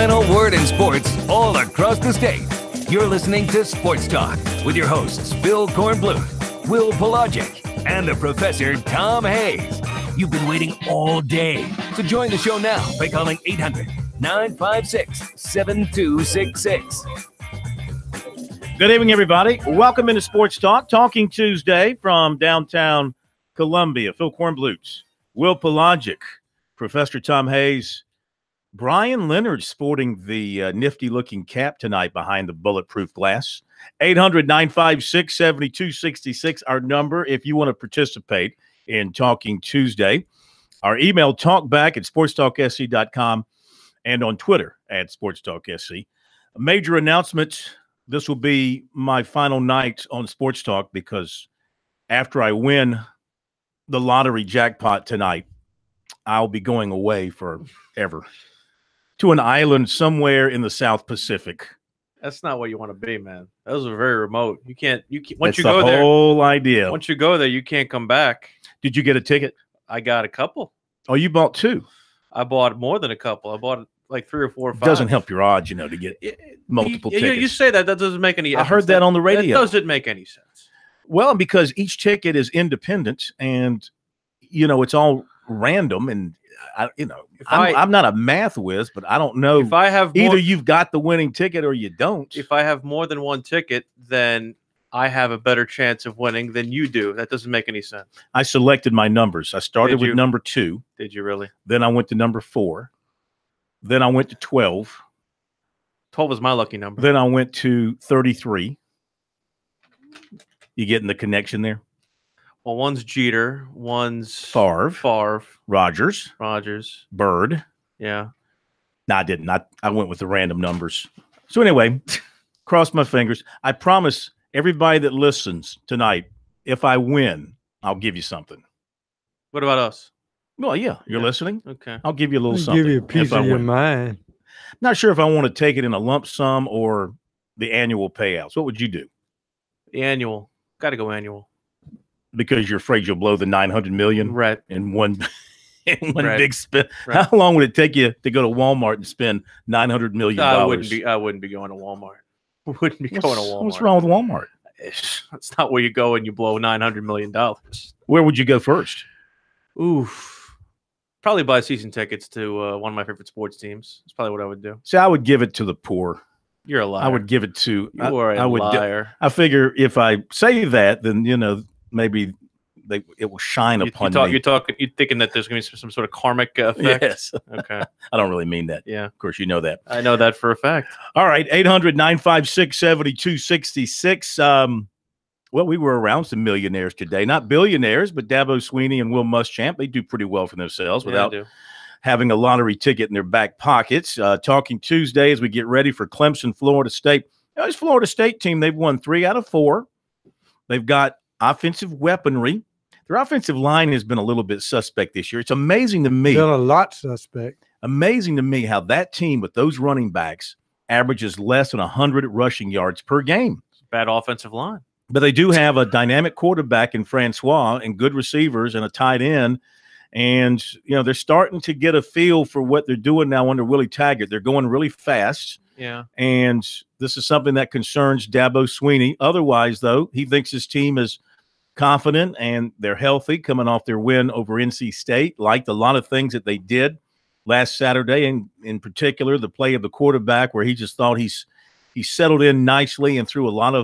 final word in sports all across the state. You're listening to Sports Talk with your hosts, Bill Kornbluth, Will Pelagic, and the Professor Tom Hayes. You've been waiting all day, so join the show now by calling 800-956-7266. Good evening, everybody. Welcome into Sports Talk, Talking Tuesday from downtown Columbia. Phil Kornbluth, Will Pelagic, Professor Tom Hayes, Brian Leonard sporting the nifty-looking cap tonight behind the bulletproof glass. 800-956-7266, our number if you want to participate in Talking Tuesday. Our email, talkback@sportstalksc.com, and on Twitter @SportsTalkSC. A major announcement. This will be my final night on Sports Talk because after I win the lottery jackpot tonight, I'll be going away forever to an island somewhere in the South Pacific. That's not what you want to be, man. Those are very remote. You can't once That's you go the there. whole idea. Once you go there, you can't come back. Did you get a ticket? I got a couple. Oh, you bought two. I bought more than a couple. I bought like 3 or 4 or 5. Doesn't help your odds, to get multiple tickets. You say that doesn't make any sense. I heard that on the radio. That doesn't make any sense. Well, because each ticket is independent and, it's all random. And, I'm not a math whiz, but I don't know. If I have either you've got the winning ticket or you don't. If I have more than one ticket, then I have a better chance of winning than you do. That doesn't make any sense. I selected my numbers. I started with number 2. Did you really? Then I went to number 4. Then I went to 12. 12 is my lucky number. Then I went to 33. You getting the connection there? Well, one's Jeter, one's Favre, Rogers, Bird. Yeah. No, I didn't. I went with the random numbers. So anyway, cross my fingers. I promise everybody that listens tonight, if I win, I'll give you something. What about us? Well, yeah, you're listening. Okay. I'll give you a little something. Give you a piece of your mind. Not sure if I want to take it in a lump sum or the annual payouts. What would you do? The annual. Got to go annual. Because you're afraid you'll blow the $900 million in one big spin. Right. How long would it take you to go to Walmart and spend $900 million? I wouldn't be going to Walmart. Going to Walmart. What's wrong with Walmart? That's not where you go and you blow $900 million. Where would you go first? Oof. Probably buy season tickets to one of my favorite sports teams. That's probably what I would do. See, I would give it to the poor. You're a liar. I would give it to. You are a liar. I figure if I say that, then maybe it will shine upon me. You're thinking that there's going to be some sort of karmic effect. Yes. Okay. I don't really mean that. Yeah. Of course, you know that. I know that for a fact. All right, 800-956-7266. Well, we were around some millionaires today, not billionaires, but Dabo Sweeney and Will Muschamp. They do pretty well for themselves without having a lottery ticket in their back pockets. Talking Tuesday as we get ready for Clemson, Florida State. This Florida State team, they've won 3 out of 4. They've got offensive weaponry. Their offensive line has been a little bit suspect this year. It's amazing to me. Been a lot suspect. Amazing to me how that team with those running backs averages less than 100 rushing yards per game. Bad offensive line. But they do have a dynamic quarterback in Francois and good receivers and a tight end. And, they're starting to get a feel for what they're doing now under Willie Taggart. They're going really fast. Yeah. And this is something that concerns Dabo Sweeney. Otherwise, though, he thinks his team is confident and they're healthy coming off their win over NC State. Liked a lot of things that they did last Saturday, and in particular, the play of the quarterback where he just thought he settled in nicely and threw a lot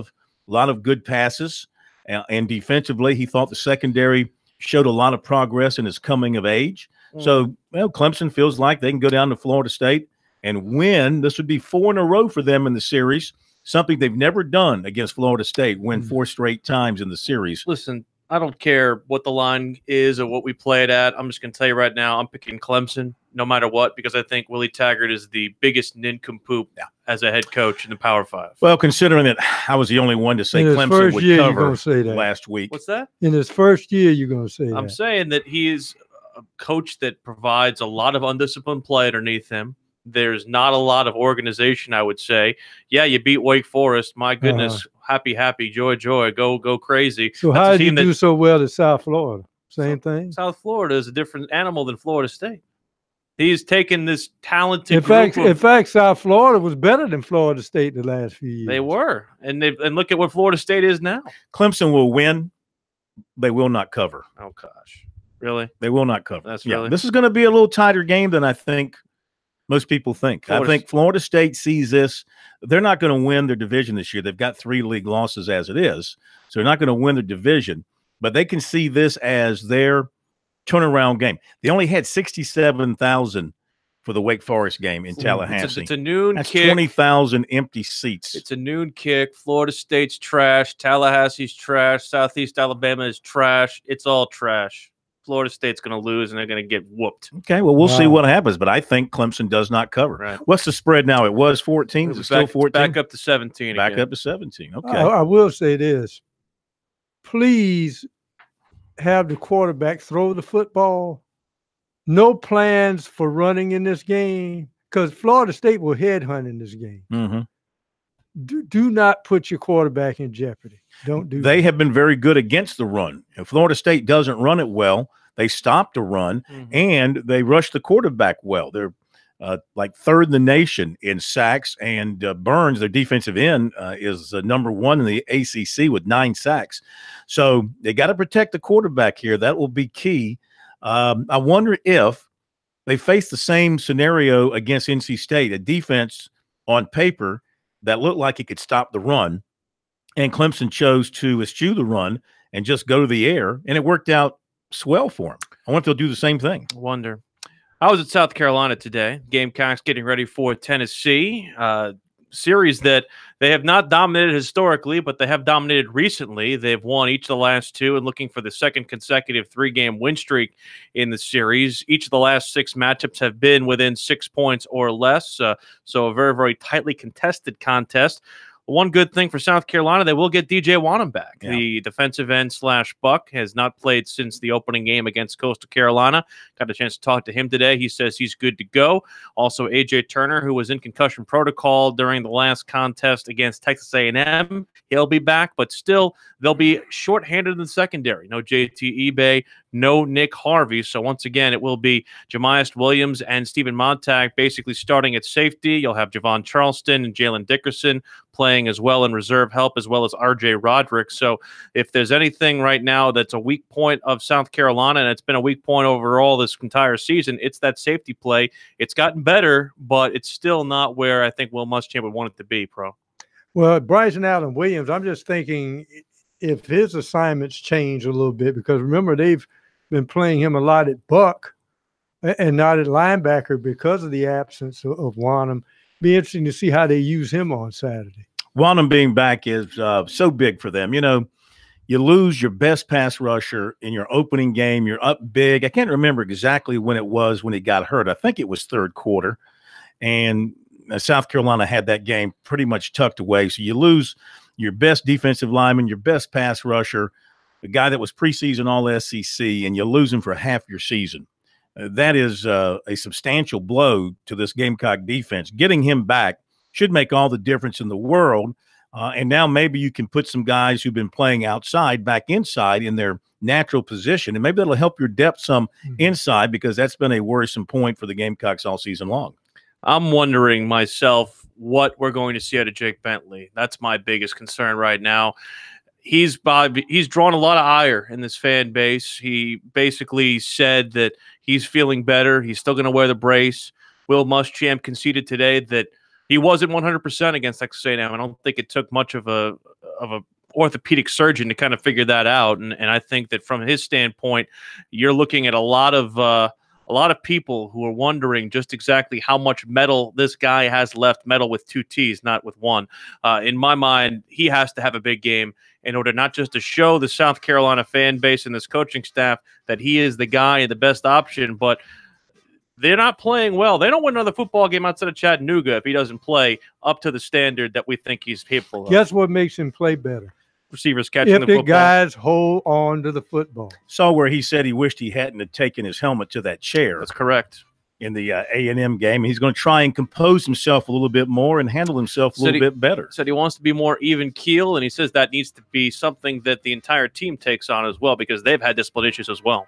of good passes. And defensively, he thought the secondary showed a lot of progress in his coming of age. So, Clemson feels like they can go down to Florida State and win. This would be 4 in a row for them in the series, something they've never done against Florida State, win 4 straight times in the series. Listen, I don't care what the line is or what we play it at. I'm just going to tell you right now, I'm picking Clemson no matter what, because I think Willie Taggart is the biggest nincompoop as a head coach in the Power 5. Well, considering that I was the only one to say Clemson would cover last week. What's that? In his first year, you're going to say that. I'm saying that he is a coach that provides a lot of undisciplined play underneath him. There's not a lot of organization, I would say. Yeah, you beat Wake Forest. My goodness. Happy, joy, go crazy. So how did you do so well at South Florida? Same thing? South Florida is a different animal than Florida State. He's taken this talented In fact, South Florida was better than Florida State the last few years. They were. And look at what Florida State is now. Clemson will win. They will not cover. Oh, gosh. Really? They will not cover. That's really. This is going to be a little tighter game than I think most people think. I think Florida State sees this. They're not going to win their division this year. They've got 3 league losses as it is, so they're not going to win their division. But they can see this as their turnaround game. They only had 67,000 for the Wake Forest game in Tallahassee. It's a noon That's kick. 20,000 empty seats. It's a noon kick. Florida State's trash. Tallahassee's trash. Southeast Alabama is trash. It's all trash. Florida State's going to lose, and they're going to get whooped. Okay, well, we'll see what happens, but I think Clemson does not cover. Right. What's the spread now? It was 14. Is it still 14? Back up to 17 Back again. up to 17. Okay. I will say this. Please have the quarterback throw the football. No plans for running in this game because Florida State will headhunt in this game. Mm-hmm. Do not put your quarterback in jeopardy. Don't do They that. have been very good against the run. If Florida State doesn't run it well, they stop the run, and they rush the quarterback well. They're like 3rd in the nation in sacks, and Burns, their defensive end, is number 1 in the ACC with 9 sacks. So they got to protect the quarterback here. That will be key. I wonder if they face the same scenario against NC State, a defense on paper that looked like it could stop the run, and Clemson chose to eschew the run and just go to the air, and it worked out swell for them. I wonder if they'll do the same thing. I wonder. I was at South Carolina today. Gamecocks getting ready for Tennessee. Series that they have not dominated historically, but they have dominated recently. They've won each of the last 2 and looking for the 2nd consecutive 3-game win streak in the series. Each of the last 6 matchups have been within 6 points or less, so a very, very tightly contested contest. One good thing for South Carolina, they will get DJ Wonnum back. Yeah. The defensive end / Buck has not played since the opening game against Coastal Carolina. Got a chance to talk to him today. He says he's good to go. Also, A.J. Turner, who was in concussion protocol during the last contest against Texas A&M. He'll be back, but still, they'll be shorthanded in the secondary. No JT Ebay, no Nick Harvey. So once again, it will be Jamias Williams and Stephen Montag basically starting at safety. You'll have Javon Charleston and Jalen Dickerson playing as well in reserve help, as well as R.J. Roderick. So if there's anything right now that's a weak point of South Carolina, and it's been a weak point overall this entire season, it's that safety play. It's gotten better, but it's still not where I think Will Muschamp would want it to be, Pro. Well, Bryson Allen Williams, I'm just thinking if his assignments change a little bit, because remember, they've been playing him a lot at Buck and not at linebacker because of the absence of Wonnum. Be interesting to see how they use him on Saturday. Wonnum being back is so big for them. You know, you lose your best pass rusher in your opening game. You're up big. I can't remember exactly when it was when he got hurt. I think it was 3rd quarter. And South Carolina had that game pretty much tucked away. So you lose your best defensive lineman, your best pass rusher, the guy that was preseason All-SEC, and you lose him for half your season. That is a substantial blow to this Gamecock defense. Getting him back should make all the difference in the world. And now maybe you can put some guys who've been playing outside back inside in their natural position, and maybe that'll help your depth some inside, because that's been a worrisome point for the Gamecocks all season long. I'm wondering myself what we're going to see out of Jake Bentley. That's my biggest concern right now. He's drawn a lot of ire in this fan base. He basically said that he's feeling better. He's still going to wear the brace. Will Muschamp conceded today that he wasn't 100% against Texas A&M. I don't think it took much of a orthopedic surgeon to kind of figure that out. And I think that from his standpoint, you're looking at a lot of people who are wondering just exactly how much metal this guy has left, metal with 2 T's, not with 1. In my mind, he has to have a big game in order not just to show the South Carolina fan base and this coaching staff that he is the guy and the best option, but they're not playing well. They don't win another football game outside of Chattanooga if he doesn't play up to the standard that we think he's capable of. Guess what makes him play better? Receivers catching the football. If the guys hold on to the football. Saw where he said he wished he hadn't had taken his helmet to that chair. That's correct. In the A&M game. He's going to try and compose himself a little bit more and handle himself a little bit better. Said he wants to be more even keel, and he says that needs to be something that the entire team takes on as well, because they've had discipline issues as well.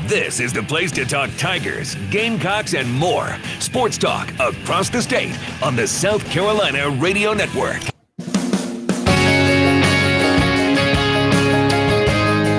This is the place to talk Tigers, Gamecocks, and more. Sports talk across the state on the South Carolina Radio Network.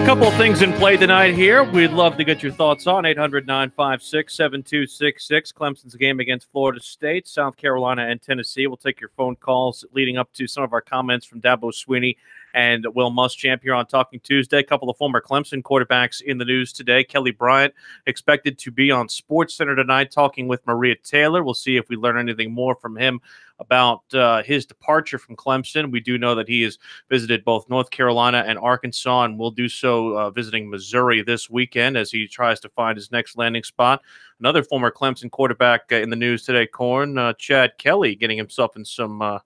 Couple of things in play tonight here. We'd love to get your thoughts on 800-956-7266. Clemson's game against Florida State, South Carolina, and Tennessee. We'll take your phone calls leading up to some of our comments from Dabo Swinney and Will Muschamp here on Talking Tuesday. A couple of former Clemson quarterbacks in the news today. Kelly Bryant expected to be on SportsCenter tonight talking with Maria Taylor. We'll see if we learn anything more from him about his departure from Clemson. We do know that he has visited both North Carolina and Arkansas, and will do so visiting Missouri this weekend as he tries to find his next landing spot. Another former Clemson quarterback in the news today, Chad Kelly, getting himself in some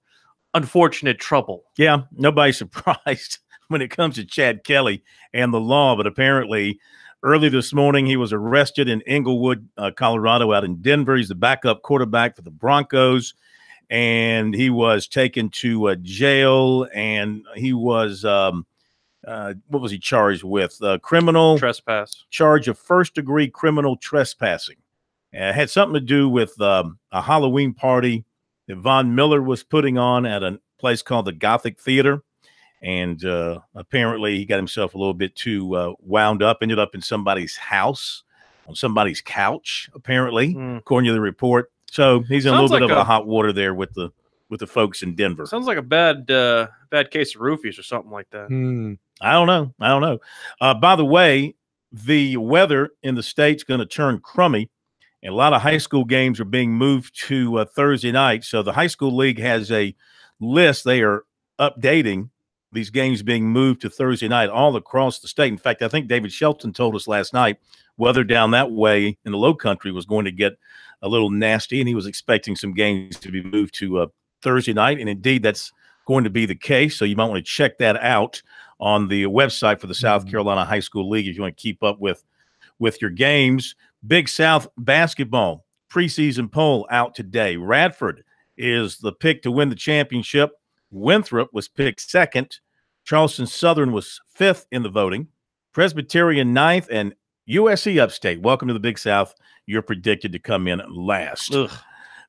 unfortunate trouble. Yeah, nobody's surprised when it comes to Chad Kelly and the law, but apparently early this morning he was arrested in Englewood, Colorado, out in Denver. He's the backup quarterback for the Broncos, and he was taken to jail, and he was what was he charged with? Criminal trespass. Charge of first-degree criminal trespassing. It had something to do with a Halloween party that Von Miller was putting on at a place called the Gothic Theater. And apparently he got himself a little bit too wound up, ended up in somebody's house, on somebody's couch, apparently, according to the report. So he's in a little bit of a hot water there with the folks in Denver. Sounds like a bad case of roofies or something like that. I don't know. By the way, the weather in the state's going to turn crummy. And a lot of high school games are being moved to Thursday night. So the high school league has a list. They are updating these games being moved to Thursday night all across the state. In fact, I think David Shelton told us last night weather down that way in the low country was going to get a little nasty, and he was expecting some games to be moved to Thursday night. And indeed, that's going to be the case. So you might want to check that out on the website for the South Carolina High School League if you want to keep up with your games. Big South basketball preseason poll out today. Radford is the pick to win the championship. Winthrop was picked second. Charleston Southern was fifth in the voting. Presbyterian ninth, and USC Upstate, welcome to the Big South, you're predicted to come in last. Ugh.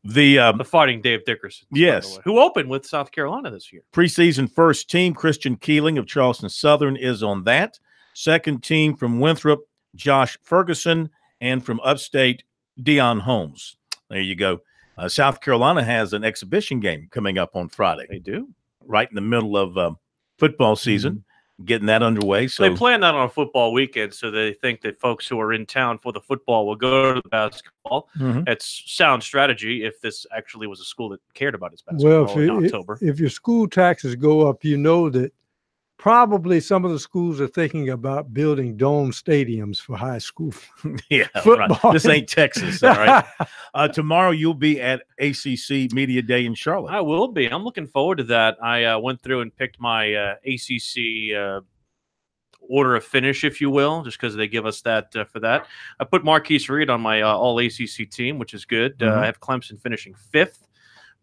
The Fighting Dave Dickerson. Yes. Who opened with South Carolina this year. Preseason first team, Christian Keeling of Charleston Southern is on that. Second team from Winthrop, Josh Ferguson, and from Upstate, Deion Holmes. There you go. South Carolina has an exhibition game coming up on Friday. They do. Right in the middle of football season, getting that underway. So they plan that on a football weekend, so they think that folks who are in town for the football will go to the basketball. It's sound strategy if this actually was a school that cared about its basketball in October. If your school taxes go up, you know that probably some of the schools are thinking about building dome stadiums for high school. Yeah, football. Right. This ain't Texas, all right? Tomorrow you'll be at ACC Media Day in Charlotte. I will be. I'm looking forward to that. I went through and picked my ACC order of finish, if you will, just because they give us that for that. I put Marquise Reed on my all-ACC team, which is good. I have Clemson finishing 5th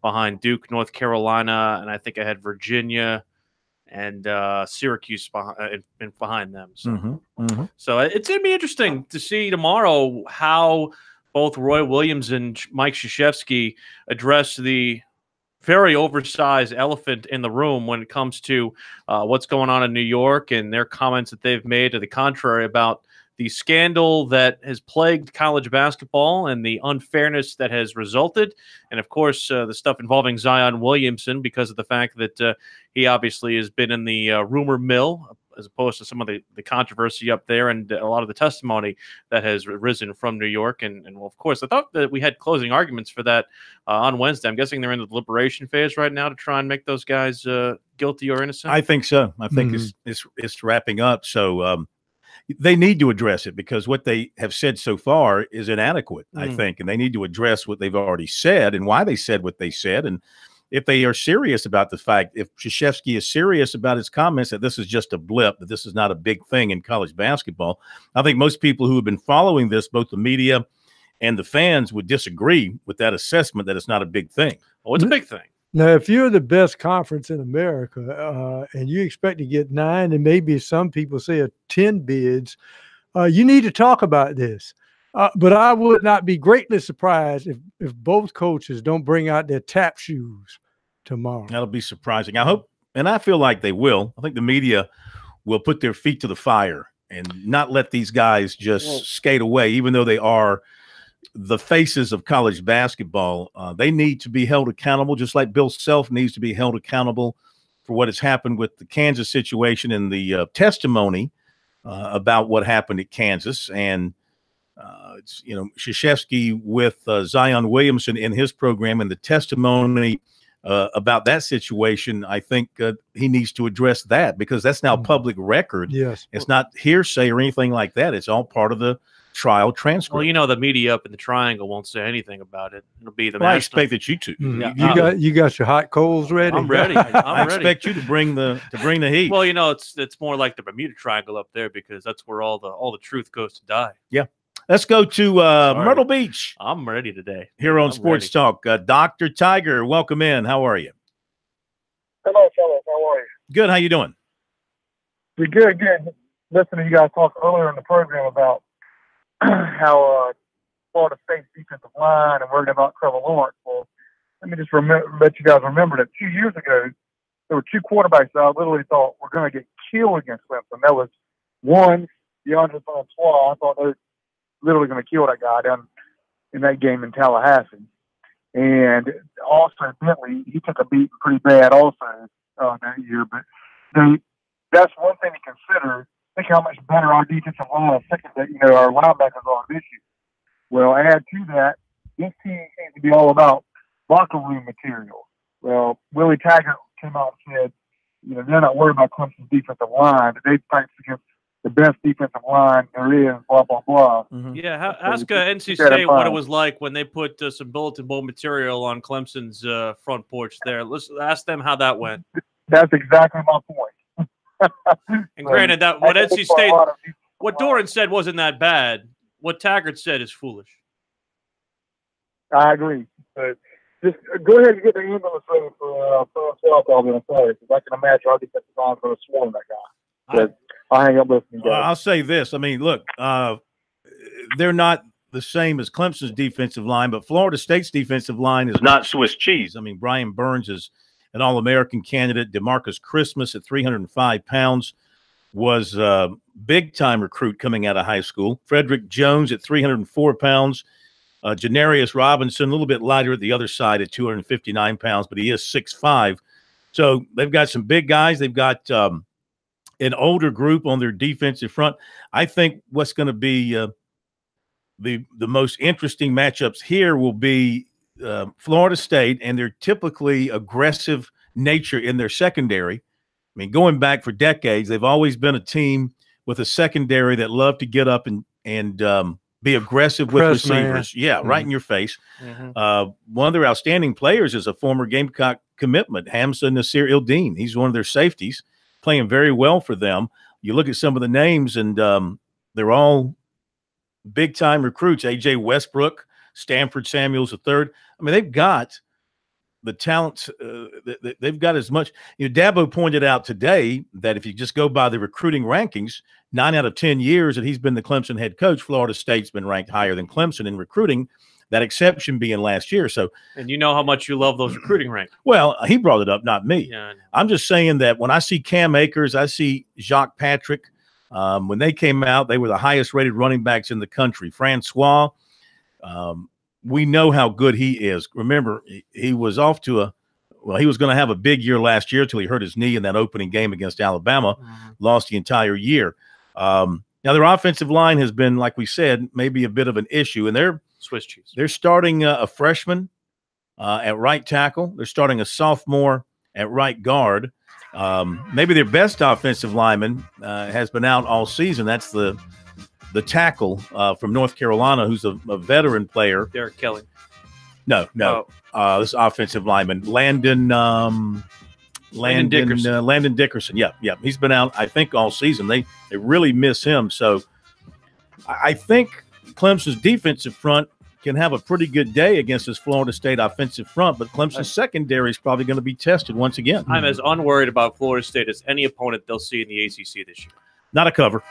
behind Duke, North Carolina, and I think I had Virginia and Syracuse behind them. So, so it's going to be interesting to see tomorrow how both Roy Williams and Mike Krzyzewski address the very oversized elephant in the room when it comes to what's going on in New York and their comments that they've made to the contrary about the scandal that has plagued college basketball and the unfairness that has resulted. And, of course, the stuff involving Zion Williamson because of the fact that he obviously has been in the rumor mill as opposed to some of the controversy up there and a lot of the testimony that has risen from New York. And well, of course, I thought that we had closing arguments for that on Wednesday. I'm guessing they're in the deliberation phase right now to try and make those guys guilty or innocent. I think so. I think it's wrapping up. So they need to address it because what they have said so far is inadequate, I think, and they need to address what they've already said and why they said what they said. And if they are serious about the fact, if Krzyzewski is serious about his comments that this is just a blip, that this is not a big thing in college basketball, I think most people who have been following this, both the media and the fans, would disagree with that assessment that it's not a big thing. Oh, it's a big thing. Now, if you're the best conference in America and you expect to get 9 and maybe some people say 10 bids, you need to talk about this. But I would not be greatly surprised if both coaches don't bring out their tap shoes tomorrow. That'll be surprising. I hope, and I feel like they will. I think the media will put their feet to the fire and not let these guys just skate away, even though they are the faces of college basketball. They need to be held accountable, just like Bill Self needs to be held accountable for what has happened with the Kansas situation and the testimony about what happened at Kansas. And it's, Krzyzewski with Zion Williamson in his program and the testimony about that situation, I think he needs to address that because that's now public record. Yes. It's not hearsay or anything like that. It's all part of the trial transcript. Well, the media up in the triangle won't say anything about it. It'll be the I expect that you two. You got your hot coals ready? I'm ready. I expect you to bring the heat. Well, it's more like the Bermuda Triangle up there because that's where all the truth goes to die. Yeah. Let's go to Myrtle Beach. I'm ready today. Here on Sports Talk. Dr. Tiger, welcome in. How are you? Hello, fellas. How are you? Good. How you doing? We're good. Listening to you guys talk earlier in the program about how Florida State's defensive line and worried about Trevor Lawrence. Well, let me just let you guys remember that 2 years ago, there were 2 quarterbacks that I literally thought were going to get killed against Clemson. That was one, DeAndre Francois. I thought they were literally going to kill that guy down in that game in Tallahassee. And also Bentley, he took a beat pretty bad also that year. But that's one thing to consider. Think how much better our defensive line our linebackers are this year. Well, add to that, this team seems to be all about locker room material. Well, Willie Taggart came out and said, they're not worried about Clemson's defensive line. They practice against the best defensive line there is, blah, blah, blah. Yeah, ask NC State what it was like when they put some bulletin board material on Clemson's front porch there. Let's ask them how that went. That's exactly my point. And granted, that what NC State, what Doran said wasn't that bad. What Taggart said is foolish. I agree. But just go ahead and get the ambulance ready for Francois on Friday, because I can imagine our defensive line going to swarm that guy. But I'll hang up listening. I'll say this. I mean, look, they're not the same as Clemson's defensive line, but Florida State's defensive line is not Swiss cheese. I mean, Brian Burns is an All-American candidate. DeMarcus Christmas at 305 pounds was a big-time recruit coming out of high school. Frederick Jones at 304 pounds Janarius Robinson, a little bit lighter at the other side at 259 pounds, but he is 6'5". So they've got some big guys. They've got an older group on their defensive front. I think what's going to be the most interesting matchups here will be Florida State and their typically aggressive nature in their secondary. I mean, going back for decades, they've always been a team with a secondary that loved to get up and be aggressive with receivers. Yeah, right in your face. One of their outstanding players is a former Gamecock commitment, Hamza Nasir-Ildeen. He's one of their safeties, playing very well for them. You look at some of the names, and they're all big-time recruits. A.J. Westbrook, Stanford Samuels III. I mean, they've got the talent. They've got as much. Dabo pointed out today that if you just go by the recruiting rankings, 9 out of 10 years that he's been the Clemson head coach, Florida State's been ranked higher than Clemson in recruiting, that exception being last year. So, and you know how much you love those recruiting rankings. Well, he brought it up, not me. Yeah, I'm just saying that when I see Cam Akers, I see Jacques Patrick. When they came out, they were the highest-rated running backs in the country. Francois, we know how good he is. Remember, he was off to he was going to have a big year last year until he hurt his knee in that opening game against Alabama, lost the entire year. Now, their offensive line has been, like we said, maybe a bit of an issue, and they're Swiss cheese. They're starting a freshman at right tackle. They're starting a sophomore at right guard. Maybe their best offensive lineman has been out all season. That's the tackle from North Carolina, who's a veteran player. Derek Kelly. No. This offensive lineman, Landon Dickerson. Landon Dickerson. Yeah. He's been out, I think, all season. They really miss him. So I think Clemson's defensive front can have a pretty good day against this Florida State offensive front, but Clemson's secondary is probably going to be tested once again. I'm as unworried about Florida State as any opponent they'll see in the ACC this year. Not a cover.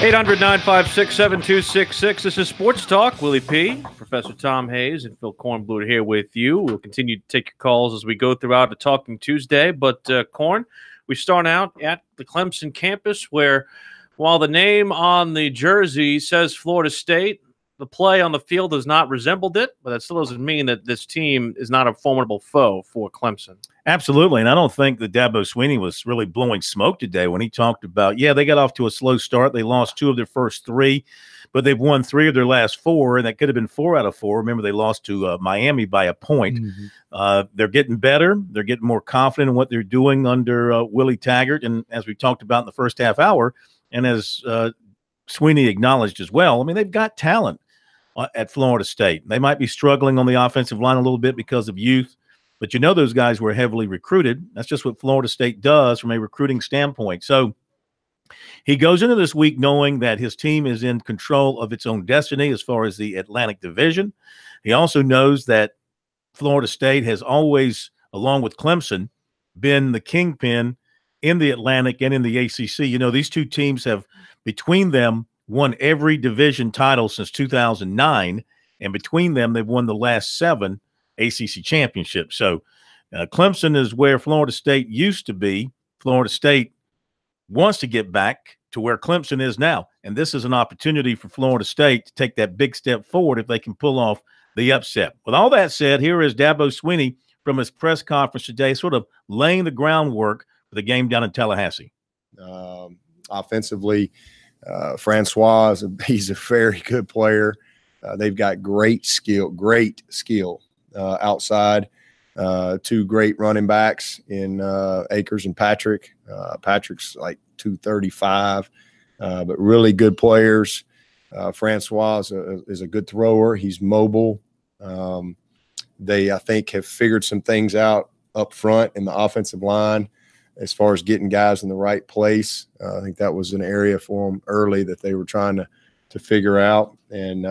(800-956-7266). This is Sports Talk. Willie P., Professor Tom Hayes, and Phil Kornblut here with you. We'll continue to take your calls as we go throughout the Talking Tuesday. But, Korn, we start out at the Clemson campus where, while the name on the jersey says Florida State, the play on the field has not resembled it, but that still doesn't mean that this team is not a formidable foe for Clemson. Absolutely, and I don't think that Dabo Swinney was really blowing smoke today when he talked about, they got off to a slow start. They lost 2 of their first 3, but they've won 3 of their last 4, and that could have been 4 out of 4. Remember, they lost to Miami by a point. Mm-hmm. They're getting better. They're getting more confident in what they're doing under Willie Taggart, and as we talked about in the first half hour, and as Swinney acknowledged as well, I mean, they've got talent at Florida State. They might be struggling on the offensive line a little bit because of youth, but those guys were heavily recruited. That's just what Florida State does from a recruiting standpoint. So he goes into this week knowing that his team is in control of its own destiny as far as the Atlantic Division. He also knows that Florida State has always, along with Clemson, been the kingpin in the Atlantic and in the ACC. These two teams have, between them, won every division title since 2009, and between them, they've won the last 7 ACC championships. So Clemson is where Florida State used to be. Florida State wants to get back to where Clemson is now, and this is an opportunity for Florida State to take that big step forward if they can pull off the upset. With all that said, here is Dabo Swinney from his press conference today, sort of laying the groundwork for the game down in Tallahassee. Offensively, Francois, he's a very good player. They've got great skill outside. 2 great running backs in Akers and Patrick. Patrick's like 235, but really good players. Francois is a good thrower. He's mobile. They, I think, have figured some things out up front in the offensive line as far as getting guys in the right place. I think that was an area for them early that they were trying to figure out. And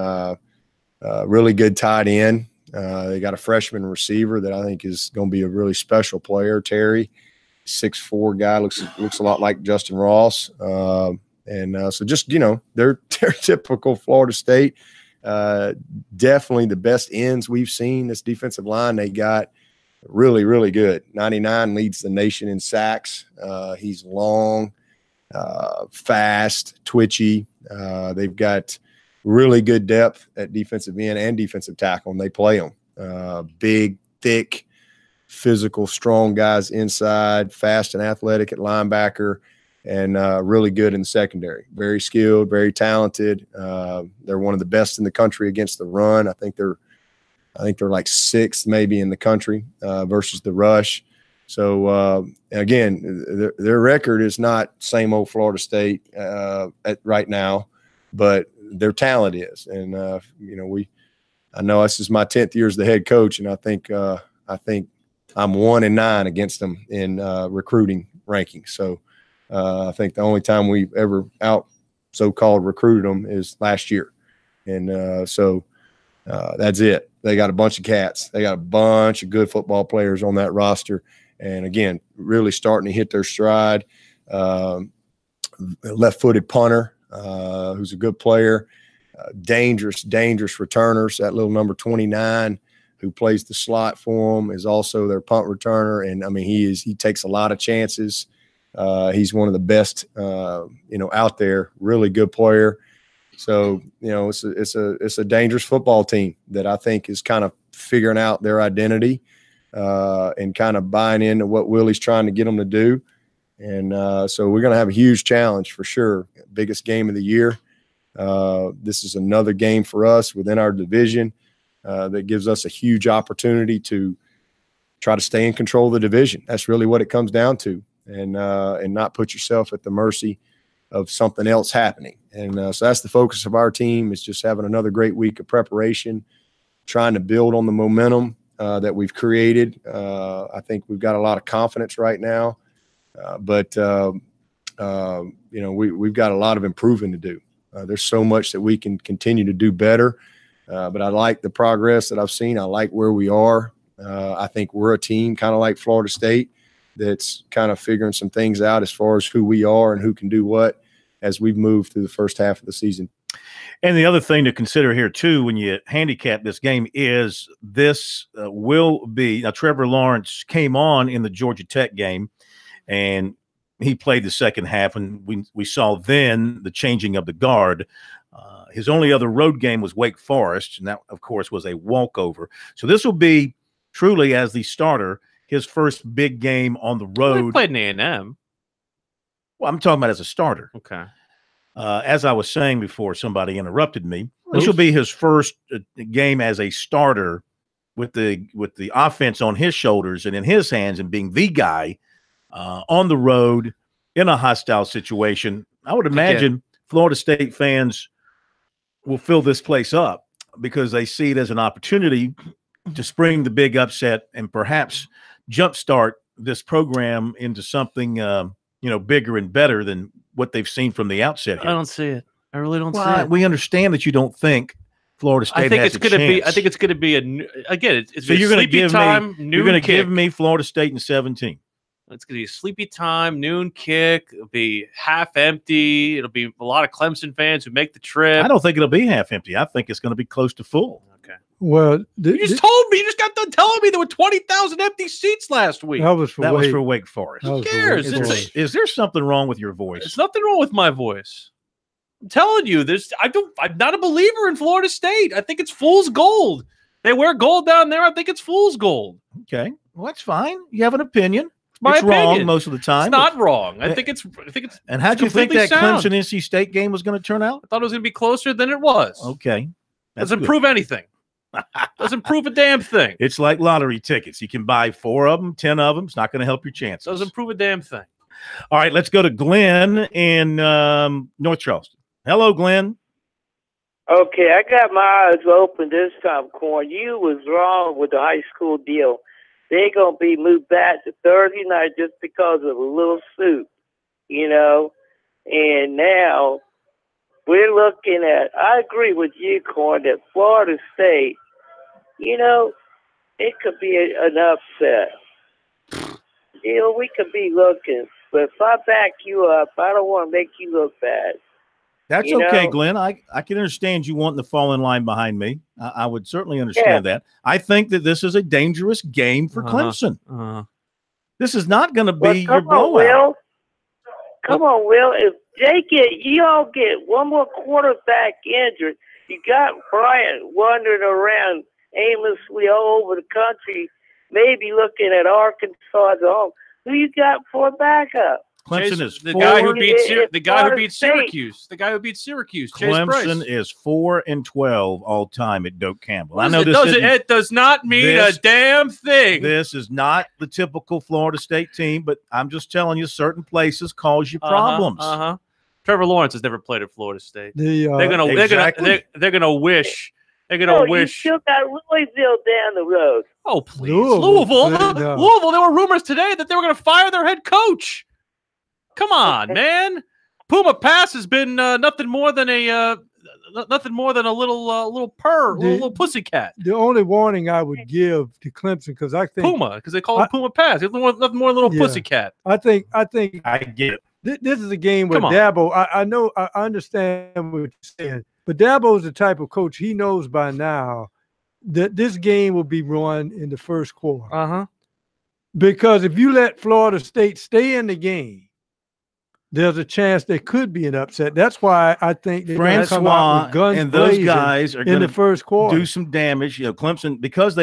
really good tight end. They got a freshman receiver that I think is going to be a really special player, Terry, 6'4" guy, looks a lot like Justin Ross. So just, they're typical Florida State. Definitely the best ends we've seen. This defensive line they got, really, really good. 99 leads the nation in sacks. He's long, fast, twitchy. They've got really good depth at defensive end and defensive tackle, and they play them. Big, thick, physical, strong guys inside, fast and athletic at linebacker, and really good in the secondary. Very skilled, very talented. They're one of the best in the country against the run. I think they're like 6th maybe in the country versus the rush. So, again, their record is not same old Florida State right now, but their talent is. And, I know this is my 10th year as the head coach, and I think I'm 1-9 against them in recruiting rankings. So I think the only time we've ever so-called recruited them is last year. And so that's it. They got a bunch of cats. They got a bunch of good football players on that roster. And, again, really starting to hit their stride. Left-footed punter who's a good player. Dangerous returners. That little number 29 who plays the slot for them is also their punt returner. And, I mean, he takes a lot of chances. He's one of the best, out there. Really good player. So, it's a dangerous football team that I think is kind of figuring out their identity and kind of buying into what Willie's trying to get them to do. And so we're going to have a huge challenge for sure. Biggest game of the year. This is another game for us within our division that gives us a huge opportunity to try to stay in control of the division. That's really what it comes down to, and not put yourself at the mercy of something else happening. And so that's the focus of our team, is just having another great week of preparation, trying to build on the momentum that we've created. I think we've got a lot of confidence right now, but we've got a lot of improving to do. There's so much that we can continue to do better, but I like the progress that I've seen. I like where we are. I think we're a team kind of like Florida State that's kind of figuring some things out as far as who we are and who can do what as we've moved through the first half of the season. And the other thing to consider here, too, when you handicap this game is this will be – now, Trevor Lawrence came on in the Georgia Tech game, and he played the second half, and we saw then the changing of the guard. His only other road game was Wake Forest, and that, of course, was a walkover. So this will be truly, as the starter, his first big game on the road. He played in A&M. Well, I'm talking about as a starter. Okay. As I was saying before somebody interrupted me, this will be his first game as a starter with the offense on his shoulders and in his hands and being the guy on the road in a hostile situation. I would imagine Florida State fans will fill this place up because they see it as an opportunity to spring the big upset and perhaps jumpstart this program into something bigger and better than what they've seen from the outset here. I don't see it. I really don't see it. We understand that you don't think Florida State has a chance. I think it's going to be it's so you're going to give time, me you're going to give me Florida State in 17. It's going to be a sleepy time, noon kick. It'll be half empty. It'll be a lot of Clemson fans who make the trip. I don't think it'll be half empty. I think it's going to be close to full. Okay. Well, you just told me. You just got done telling me there were 20,000 empty seats last week. That was for Wake Forest. Who cares? Is there something wrong with your voice? There's nothing wrong with my voice. I'm telling you, I'm not a believer in Florida State. I think it's fool's gold. They wear gold down there. I think it's fool's gold. Okay. Well, that's fine. You have an opinion. It's wrong most of the time. It's not wrong. I think it's. And how did you think that Clemson NC State game was going to turn out? I thought it was going to be closer than it was. Okay. Doesn't prove anything. Doesn't prove a damn thing. It's like lottery tickets. You can buy 4 of them, 10 of them. It's not going to help your chances. Doesn't prove a damn thing. All right, let's go to Glenn in North Charleston. Hello, Glenn. Okay, I got my eyes open this time, Corn. You was wrong with the high school deal. They're going to be moved back to Thursday night just because of a little soup, And now we're looking at, I agree with you, Corn, that Florida State, it could be an upset. We could be looking. But if I back you up, I don't want to make you look bad. That's okay, Glenn. I can understand you wanting to fall in line behind me. I would certainly understand that. I think that this is a dangerous game for Clemson. This is not going to be your blowout. Come on, Will. If you all get one more quarterback injured, you got Bryant wandering around aimlessly all over the country, maybe looking at Arkansas at home. Who you got for a backup? Clemson is the guy who beat Syracuse. The guy who beat Syracuse. Clemson is 4-12 all time at Doak Campbell. I know it does not mean a damn thing. This is not the typical Florida State team, but I'm just telling you, certain places cause you problems. Trevor Lawrence has never played at Florida State. They're gonna wish. You still got Louisville down the road. Oh please, Louisville. Louisville. There were rumors today that they were going to fire their head coach. Come on, man. Puma Pass has been nothing more than a little pussycat. The only warning I would give to Clemson, because I think because they call it Puma Pass. Nothing more than a little pussycat. I think I get it. This is a game where Dabo. I understand what you're saying, but Dabo is the type of coach, he knows by now that this game will be run in the first quarter. Because if you let Florida State stay in the game, there's a chance there could be an upset. That's why I think they're going to come out with guns and those guys are in the first quarter. Do some damage. Clemson, because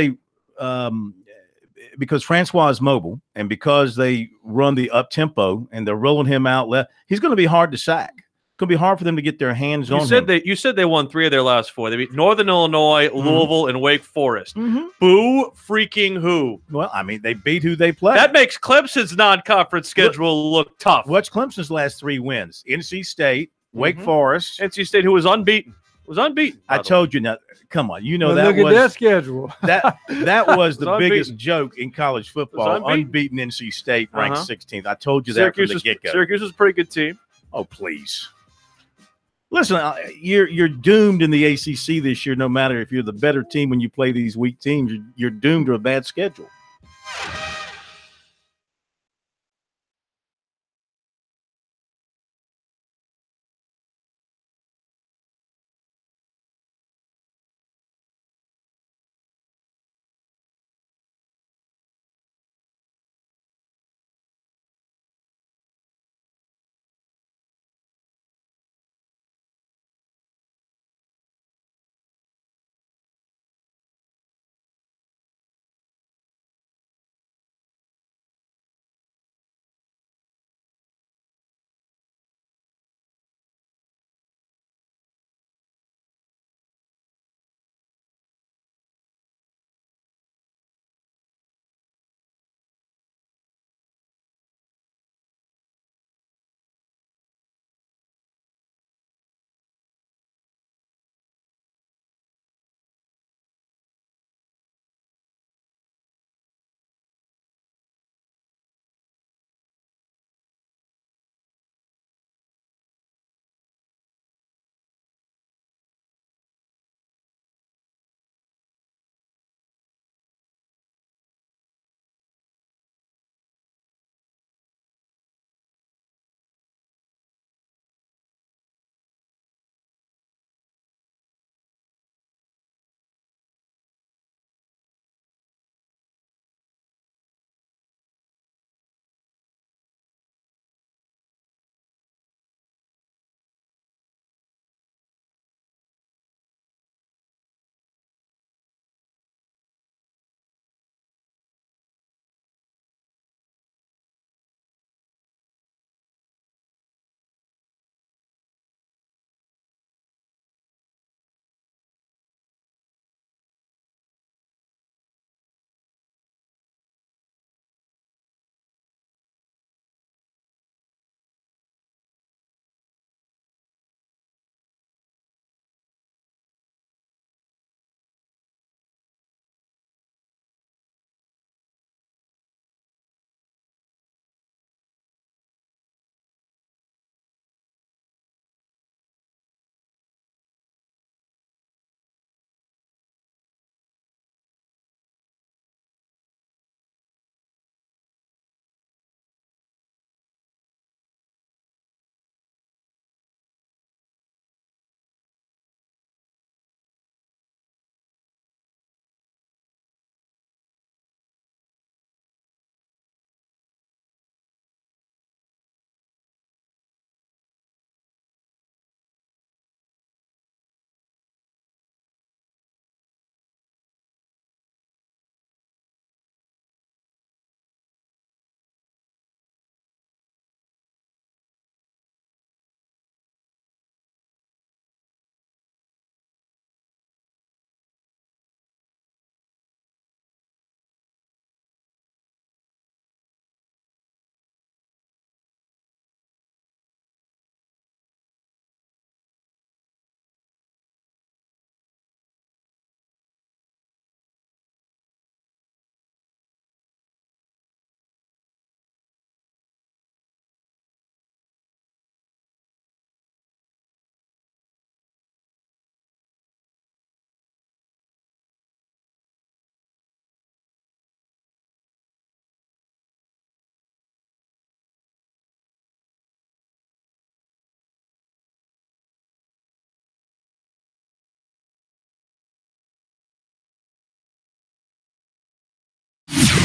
Francois is mobile and because they run the up tempo and they're rolling him out left, he's going to be hard to sack. It's going to be hard for them to get their hands on him. You said they won 3 of their last 4. They beat Northern Illinois, Louisville, and Wake Forest. Boo freaking who? Well, I mean, they beat who they play. That makes Clemson's non-conference schedule look tough. What's Clemson's last 3 wins? NC State, Wake Forest. NC State, who was unbeaten. I told you. Now, come on. You know that was look at their schedule. that was the biggest joke in college football. Unbeaten NC State ranked 16th. I told you that from the get-go. Syracuse is a pretty good team. Oh, please. Listen, you're doomed in the ACC this year. No matter if you're the better team when you play these weak teams, you're doomed to a bad schedule.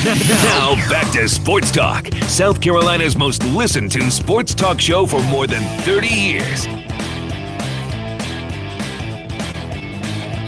Now back to Sports Talk, South Carolina's most listened to sports talk show for more than 30 years.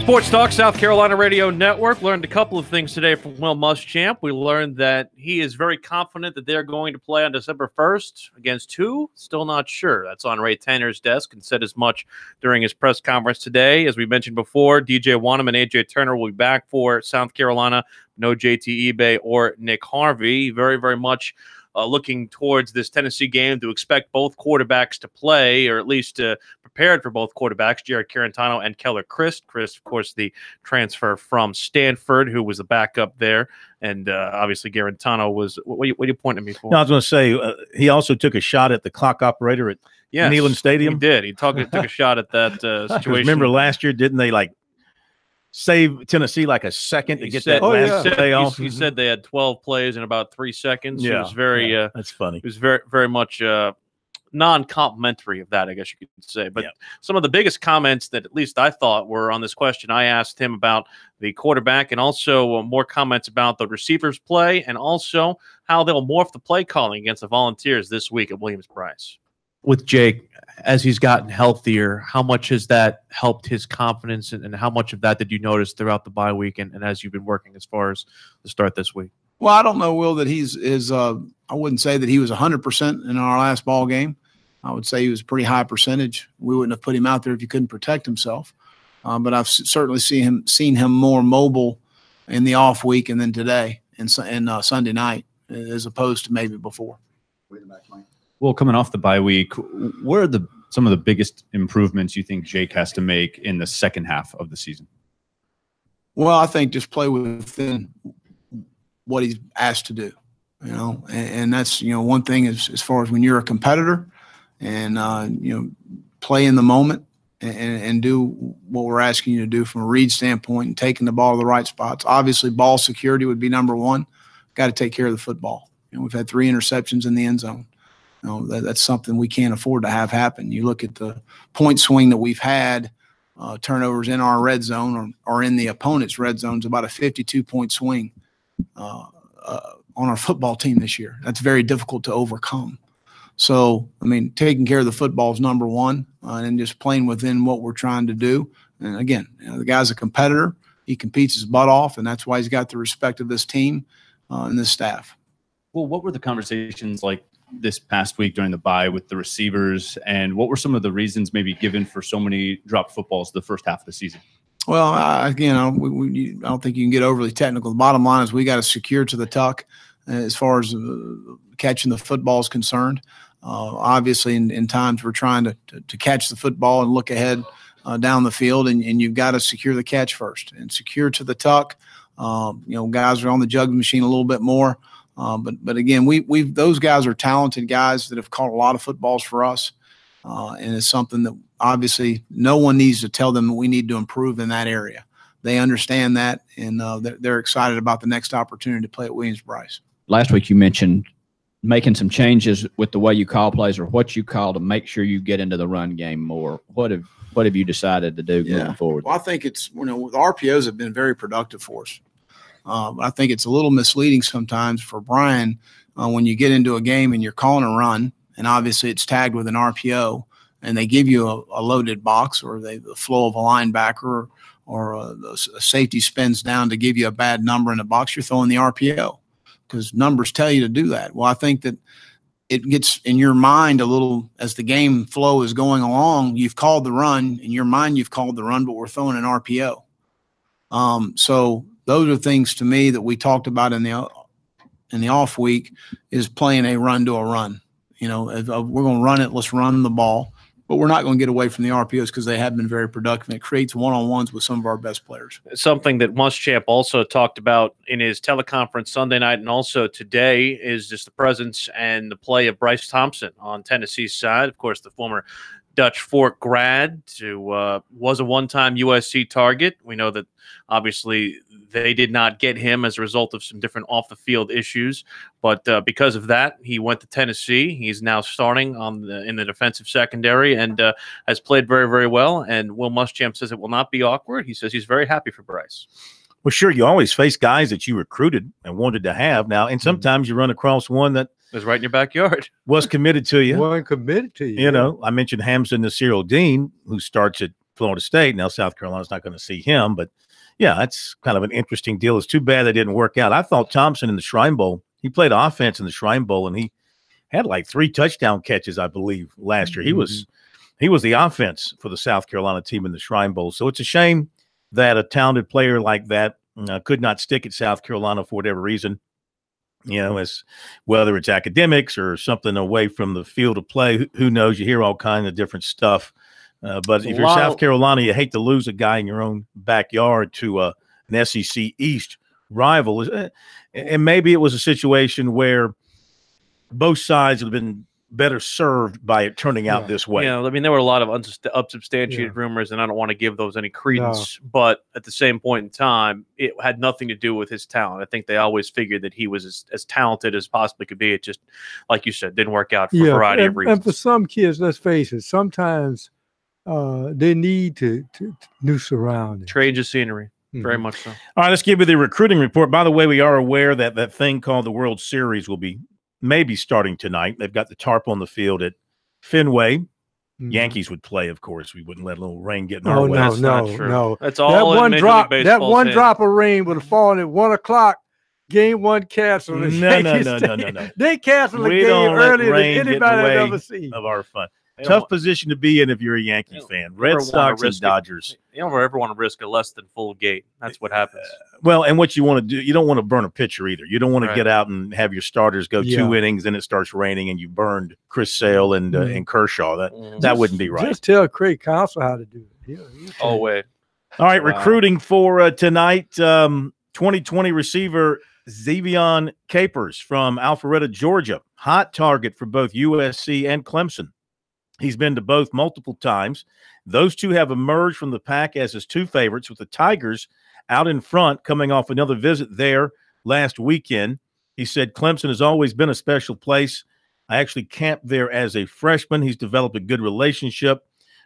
Sports Talk, South Carolina Radio Network. Learned a couple of things today from Will Muschamp. We learned that he is very confident that they're going to play on December 1st. Against who? Still not sure. That's on Ray Tanner's desk and said as much during his press conference today. As we mentioned before, DJ Wanham and A.J. Turner will be back for South Carolina. No JT Ebay or Nick Harvey. Very, very much looking towards this Tennessee game to expect both quarterbacks to play, or at least prepared for both quarterbacks, Jared Carantano and Keller Christ. Christ, of course, the transfer from Stanford, who was the backup there. And obviously Garantano was – what are you pointing at me for? No, I was going to say he also took a shot at the clock operator at Yes, Neyland Stadium? He did. He took a shot at that situation. Remember last year, didn't they save Tennessee like a second to get that last playoff? He said they had 12 plays in about 3 seconds. Yeah, it was very that's funny. It was very, very much non-complimentary of that, I guess you could say. But some of the biggest comments that at least I thought were on this question, I asked him about the quarterback and also more comments about the receivers play and also how they'll morph the play calling against the Volunteers this week at Williams-Brice. With Jake, as he's gotten healthier, how much has that helped his confidence, and how much of that did you notice throughout the bye week and as you've been working as far as the start this week? Well, I don't know, Will, that I wouldn't say that he was 100% in our last ball game. I would say he was a pretty high percentage. We wouldn't have put him out there if he couldn't protect himself. But I've certainly seen him more mobile in the off week and then today and Sunday night as opposed to maybe before. Well, coming off the bye week, what are some of the biggest improvements you think Jake has to make in the second half of the season? Well, I think just play within what he's asked to do, and that's, one thing as far as when you're a competitor and, play in the moment and do what we're asking you to do from a read standpoint and taking the ball to the right spots. Obviously, ball security would be number one. Got to take care of the football. We've had 3 interceptions in the end zone. That's something we can't afford to have happen. You look at the point swing that we've had, turnovers in our red zone or in the opponent's red zone is about a 52-point swing on our football team this year. That's very difficult to overcome. So, taking care of the football is number one, and just playing within what we're trying to do. And again, the guy's a competitor. He competes his butt off, and that's why he's got the respect of this team and this staff. Well, what were the conversations like this past week during the bye with the receivers, and what were some of the reasons maybe given for so many dropped footballs the first half of the season? Well, again, I don't think you can get overly technical. The bottom line is we got to secure to the tuck as far as catching the football is concerned. Obviously, in times we're trying to catch the football and look ahead down the field, and you've got to secure the catch first and secure to the tuck. Guys are on the juggling machine a little bit more. But again, those guys are talented guys that have caught a lot of footballs for us, and it's something that obviously no one needs to tell them that we need to improve in that area. They understand that, and they're excited about the next opportunity to play at Williams-Brice. Last week you mentioned making some changes with the way you call plays or what you call to make sure you get into the run game more. What have you decided to do going forward? Well, I think it's the RPOs have been very productive for us. I think it's a little misleading sometimes for Brian when you get into a game and you're calling a run, and obviously it's tagged with an RPO, and they give you a loaded box, or the flow of a linebacker, or a safety spins down to give you a bad number in the box. You're throwing the RPO because numbers tell you to do that. Well, I think that it gets in your mind a little as the game flow is going along. You've called the run in your mind. You've called the run, but we're throwing an RPO. So those are things to me that we talked about in the off week is playing a run to a run. If we're going to run it, let's run the ball. But we're not going to get away from the RPOs because they have been very productive. And it creates one-on-ones with some of our best players. Something that Muschamp also talked about in his teleconference Sunday night and also today is just the presence and the play of Bryce Thompson on Tennessee's side. Of course, the former Dutch Fork grad who was a one-time USC target. We know that obviously they did not get him as a result of some different off-the-field issues, but because of that, he went to Tennessee. He's now starting in the defensive secondary and has played very, very well. And Will Muschamp says it will not be awkward. He says he's very happy for Bryce. Well, sure, you always face guys that you recruited and wanted to have now, and sometimes you run across one that was right in your backyard. Was committed to you. Wasn't committed to you. I mentioned Hamza Nasir Dean, who starts at Florida State. Now, South Carolina's not going to see him, but yeah, that's kind of an interesting deal. It's too bad that didn't work out. I thought Thompson in the Shrine Bowl, he played offense in the Shrine Bowl, and he had like 3 touchdown catches, I believe, last year. He was the offense for the South Carolina team in the Shrine Bowl. So it's a shame that a talented player like that could not stick at South Carolina for whatever reason. As whether it's academics or something away from the field of play, who knows? You hear all kinds of different stuff. But if you're South Carolina, you hate to lose a guy in your own backyard to an SEC East rival. And maybe it was a situation where both sides have been better served by it turning out this way. Yeah, I mean, there were a lot of unsubstantiated rumors, and I don't want to give those any credence. But at the same point in time, it had nothing to do with his talent. I think they always figured that he was as talented as possibly could be. It just, like you said, didn't work out for a variety of reasons. And for some kids, let's face it, sometimes they need to new surroundings. Change of scenery. Very much so. All right, let's give you the recruiting report. By the way, we are aware that that thing called the World Series will be maybe starting tonight. They've got the tarp on the field at Fenway. Yankees would play, of course. We wouldn't let a little rain get in our way. No. That's all that in Major League Baseball's That one hands. drop of rain would have fallen at 1 o'clock. Game one canceled. No. They canceled the We game don't let earlier than rain get in the anybody I've way ever seen. of our fun. They Tough don't- position to be in if you're a Yankee fan. Red Sox and Dodgers. You don't ever want to risk a less than full gate. That's what happens. Well, and what you want to do, you don't want to burn a pitcher either. You don't want to Right. get out and have your starters go 2 innings, then it starts raining, and you burned Chris Sale and Kershaw. That wouldn't be right. Just tell Craig Counsell how to do it. Oh, wait. All right, Wow. recruiting for tonight. 2020 receiver Xavion Capers from Alpharetta, Georgia. Hot target for both USC and Clemson. He's been to both multiple times. Those two have emerged from the pack as his two favorites, with the Tigers out in front coming off another visit there last weekend. He said Clemson has always been a special place. I actually camped there as a freshman. He's developed a good relationship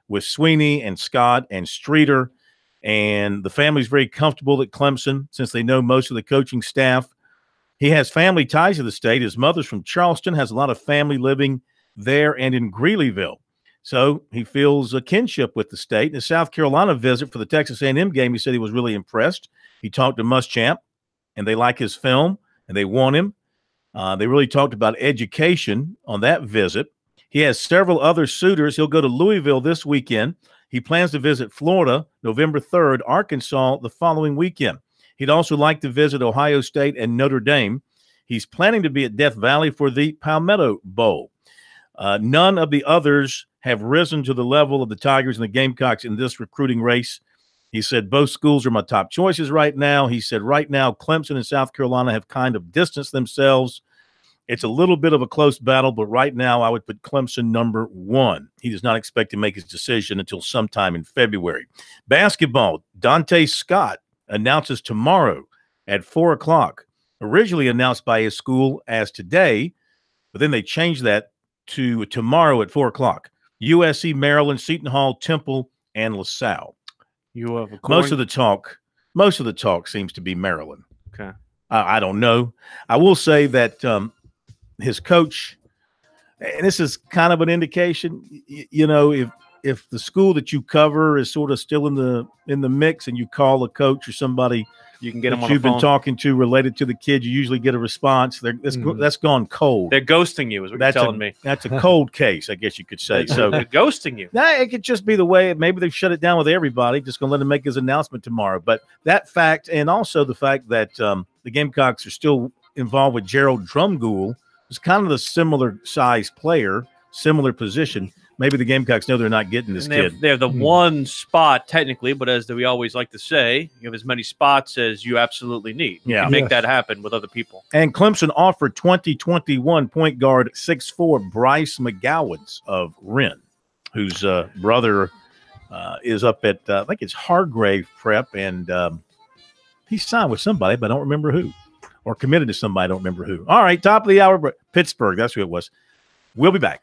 with Sweeney and Scott and Streeter, and the family's very comfortable at Clemson since they know most of the coaching staff. He has family ties to the state. His mother's from Charleston, has a lot of family living there and in Greeleyville. So he feels a kinship with the state. In his South Carolina visit for the Texas A&M game, he said he was really impressed. He talked to Muschamp, and they like his film, and they want him. They really talked about education on that visit. He has several other suitors. He'll go to Louisville this weekend. He plans to visit Florida November 3rd, Arkansas the following weekend. He'd also like to visit Ohio State and Notre Dame. He's planning to be at Death Valley for the Palmetto Bowl. None of the others have risen to the level of the Tigers and the Gamecocks in this recruiting race. He said, both schools are my top choices right now. He said, right now, Clemson and South Carolina have kind of distanced themselves. It's a little bit of a close battle, but right now I would put Clemson number 1. He does not expect to make his decision until sometime in February. Basketball, Dante Scott announces tomorrow at 4 o'clock. Originally announced by his school as today, but then they changed that to tomorrow at 4 o'clock. USC, Maryland, Seton Hall, Temple, and LaSalle. Most of the talk seems to be Maryland. Okay. I don't know. I will say that his coach, and this is kind of an indication, if the school that you cover is sort of still in the mix, and you call a coach or somebody you can get them that on you've the phone. been talking to related to the kid, you usually get a response. That's gone cold. They're ghosting you, is what you're telling me. That's a cold case, I guess you could say. So They're ghosting you. Nah, it could just be the way. Maybe they've shut it down with everybody. Just going to let him make his announcement tomorrow. But that fact, and also the fact that the Gamecocks are still involved with Gerald Drumgoole, who's kind of the similar size player, similar position. Maybe the Gamecocks know they're not getting this kid. They're the one spot technically, but as we always like to say, you have as many spots as you absolutely need. You can make that happen with other people. And Clemson offered 2021 point guard 6'4" Bryce McGowans of Wren, whose brother is up at I think it's Hargrave Prep, and he signed with somebody, but I don't remember who, or committed to somebody, I don't remember who. All right, top of the hour, Pittsburgh, that's who it was. We'll be back.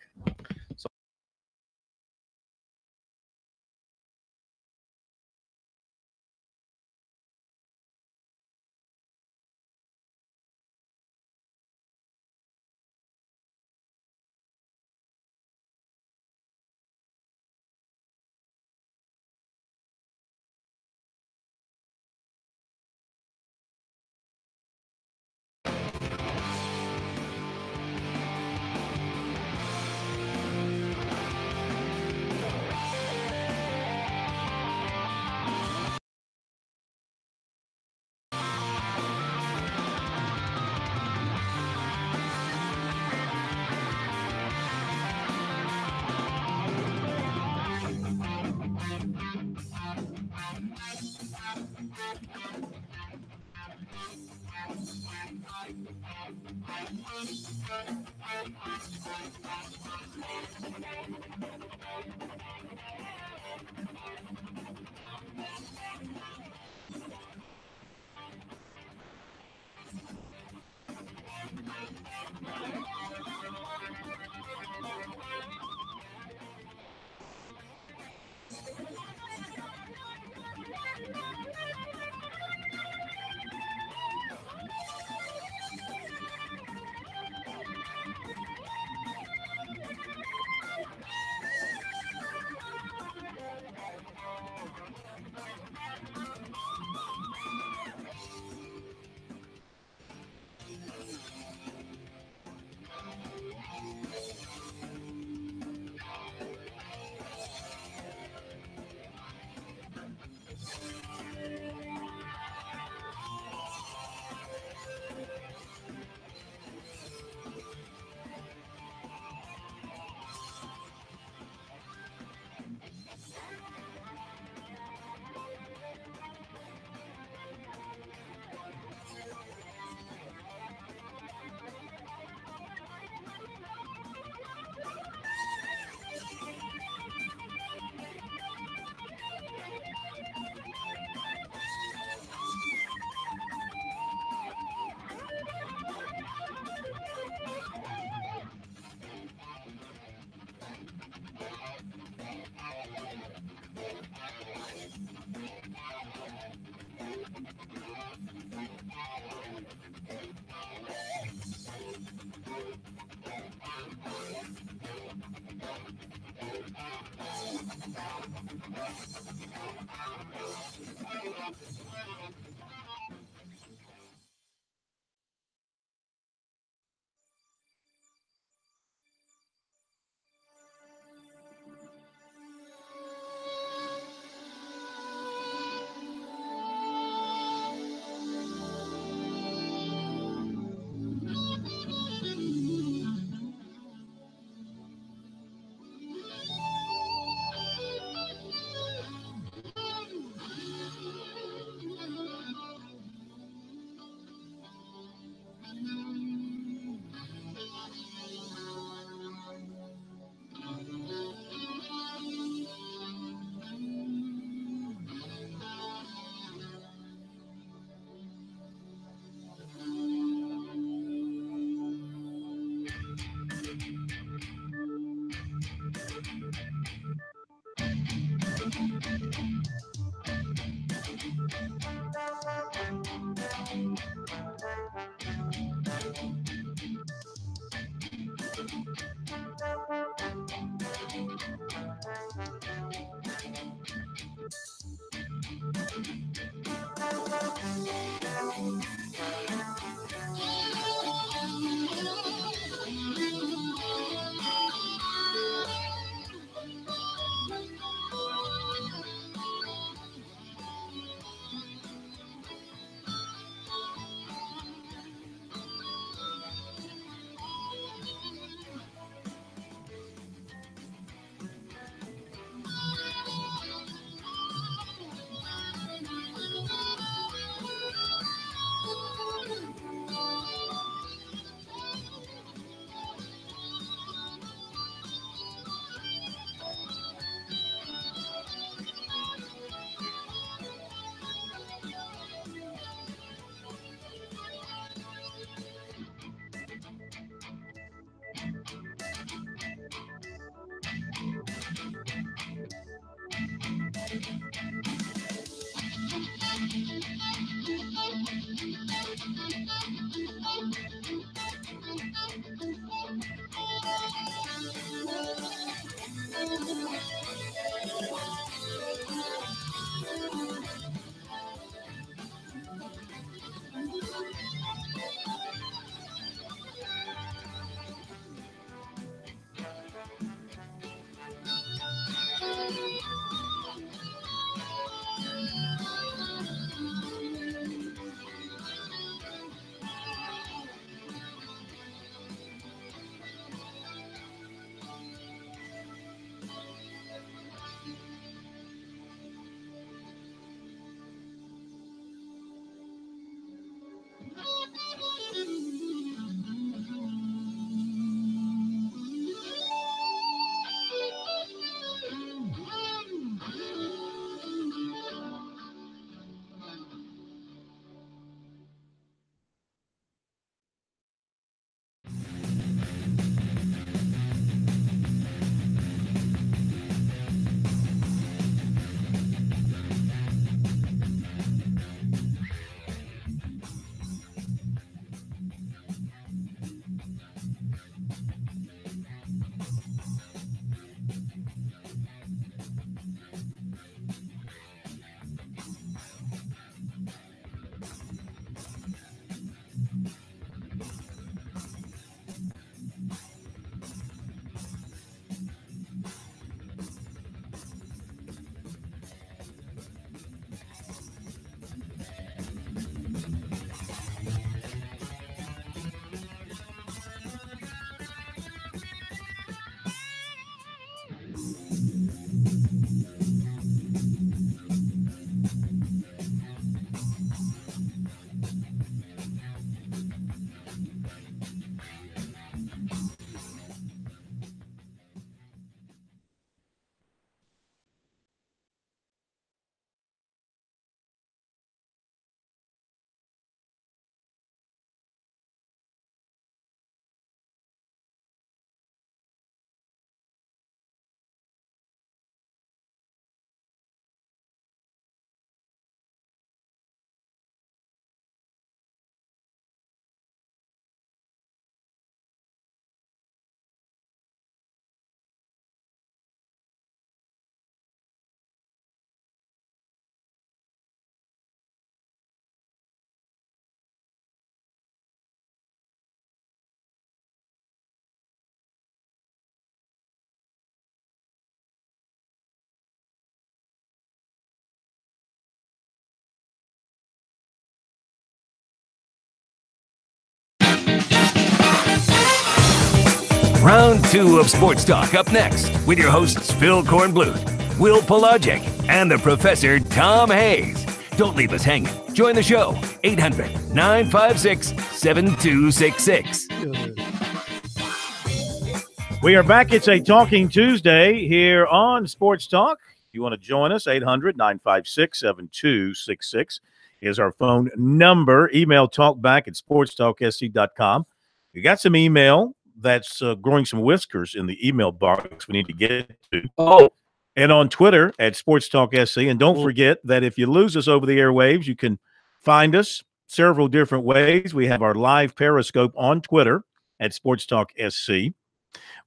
2 of Sports Talk up next with your hosts Phil Kornbluth, Will Pelagic, and the Professor Tom Hayes. Don't leave us hanging. Join the show, 800-956-7266. We are back. It's a Talking Tuesday here on Sports Talk. If you want to join us, 800-956-7266 is our phone number. Email talkback@sportstalksc.com. We got some email that's growing some whiskers in the email box we need to get to. Oh. And on Twitter @SportsTalkSC. And don't forget that if you lose us over the airwaves, you can find us several different ways. We have our live Periscope on Twitter @SportsTalkSC.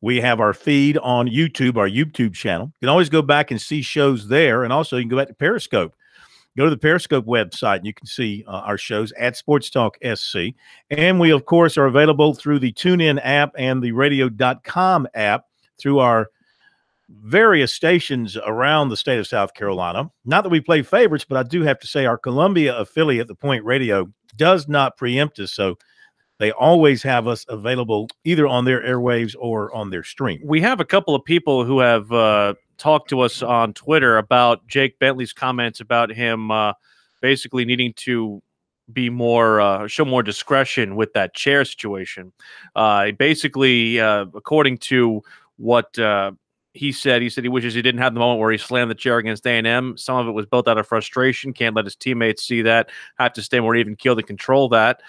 We have our feed on YouTube, our YouTube channel. You can always go back and see shows there. And also you can go back to Periscope. Go to the Periscope website and you can see our shows @SportsTalkSC. And we, of course, are available through the TuneIn app and the radio.com app through our various stations around the state of South Carolina. Not that we play favorites, but I do have to say our Columbia affiliate, the Point Radio, does not preempt us. So they always have us available either on their airwaves or on their stream. We have a couple of people who have talked to us on Twitter about Jake Bentley's comments about him basically needing to be more, show more discretion with that chair situation. Basically, according to what he said he wishes he didn't have the moment where he slammed the chair against A&M. Some of it was built out of frustration. Can't let his teammates see that. Have to stay more even keeled to control that.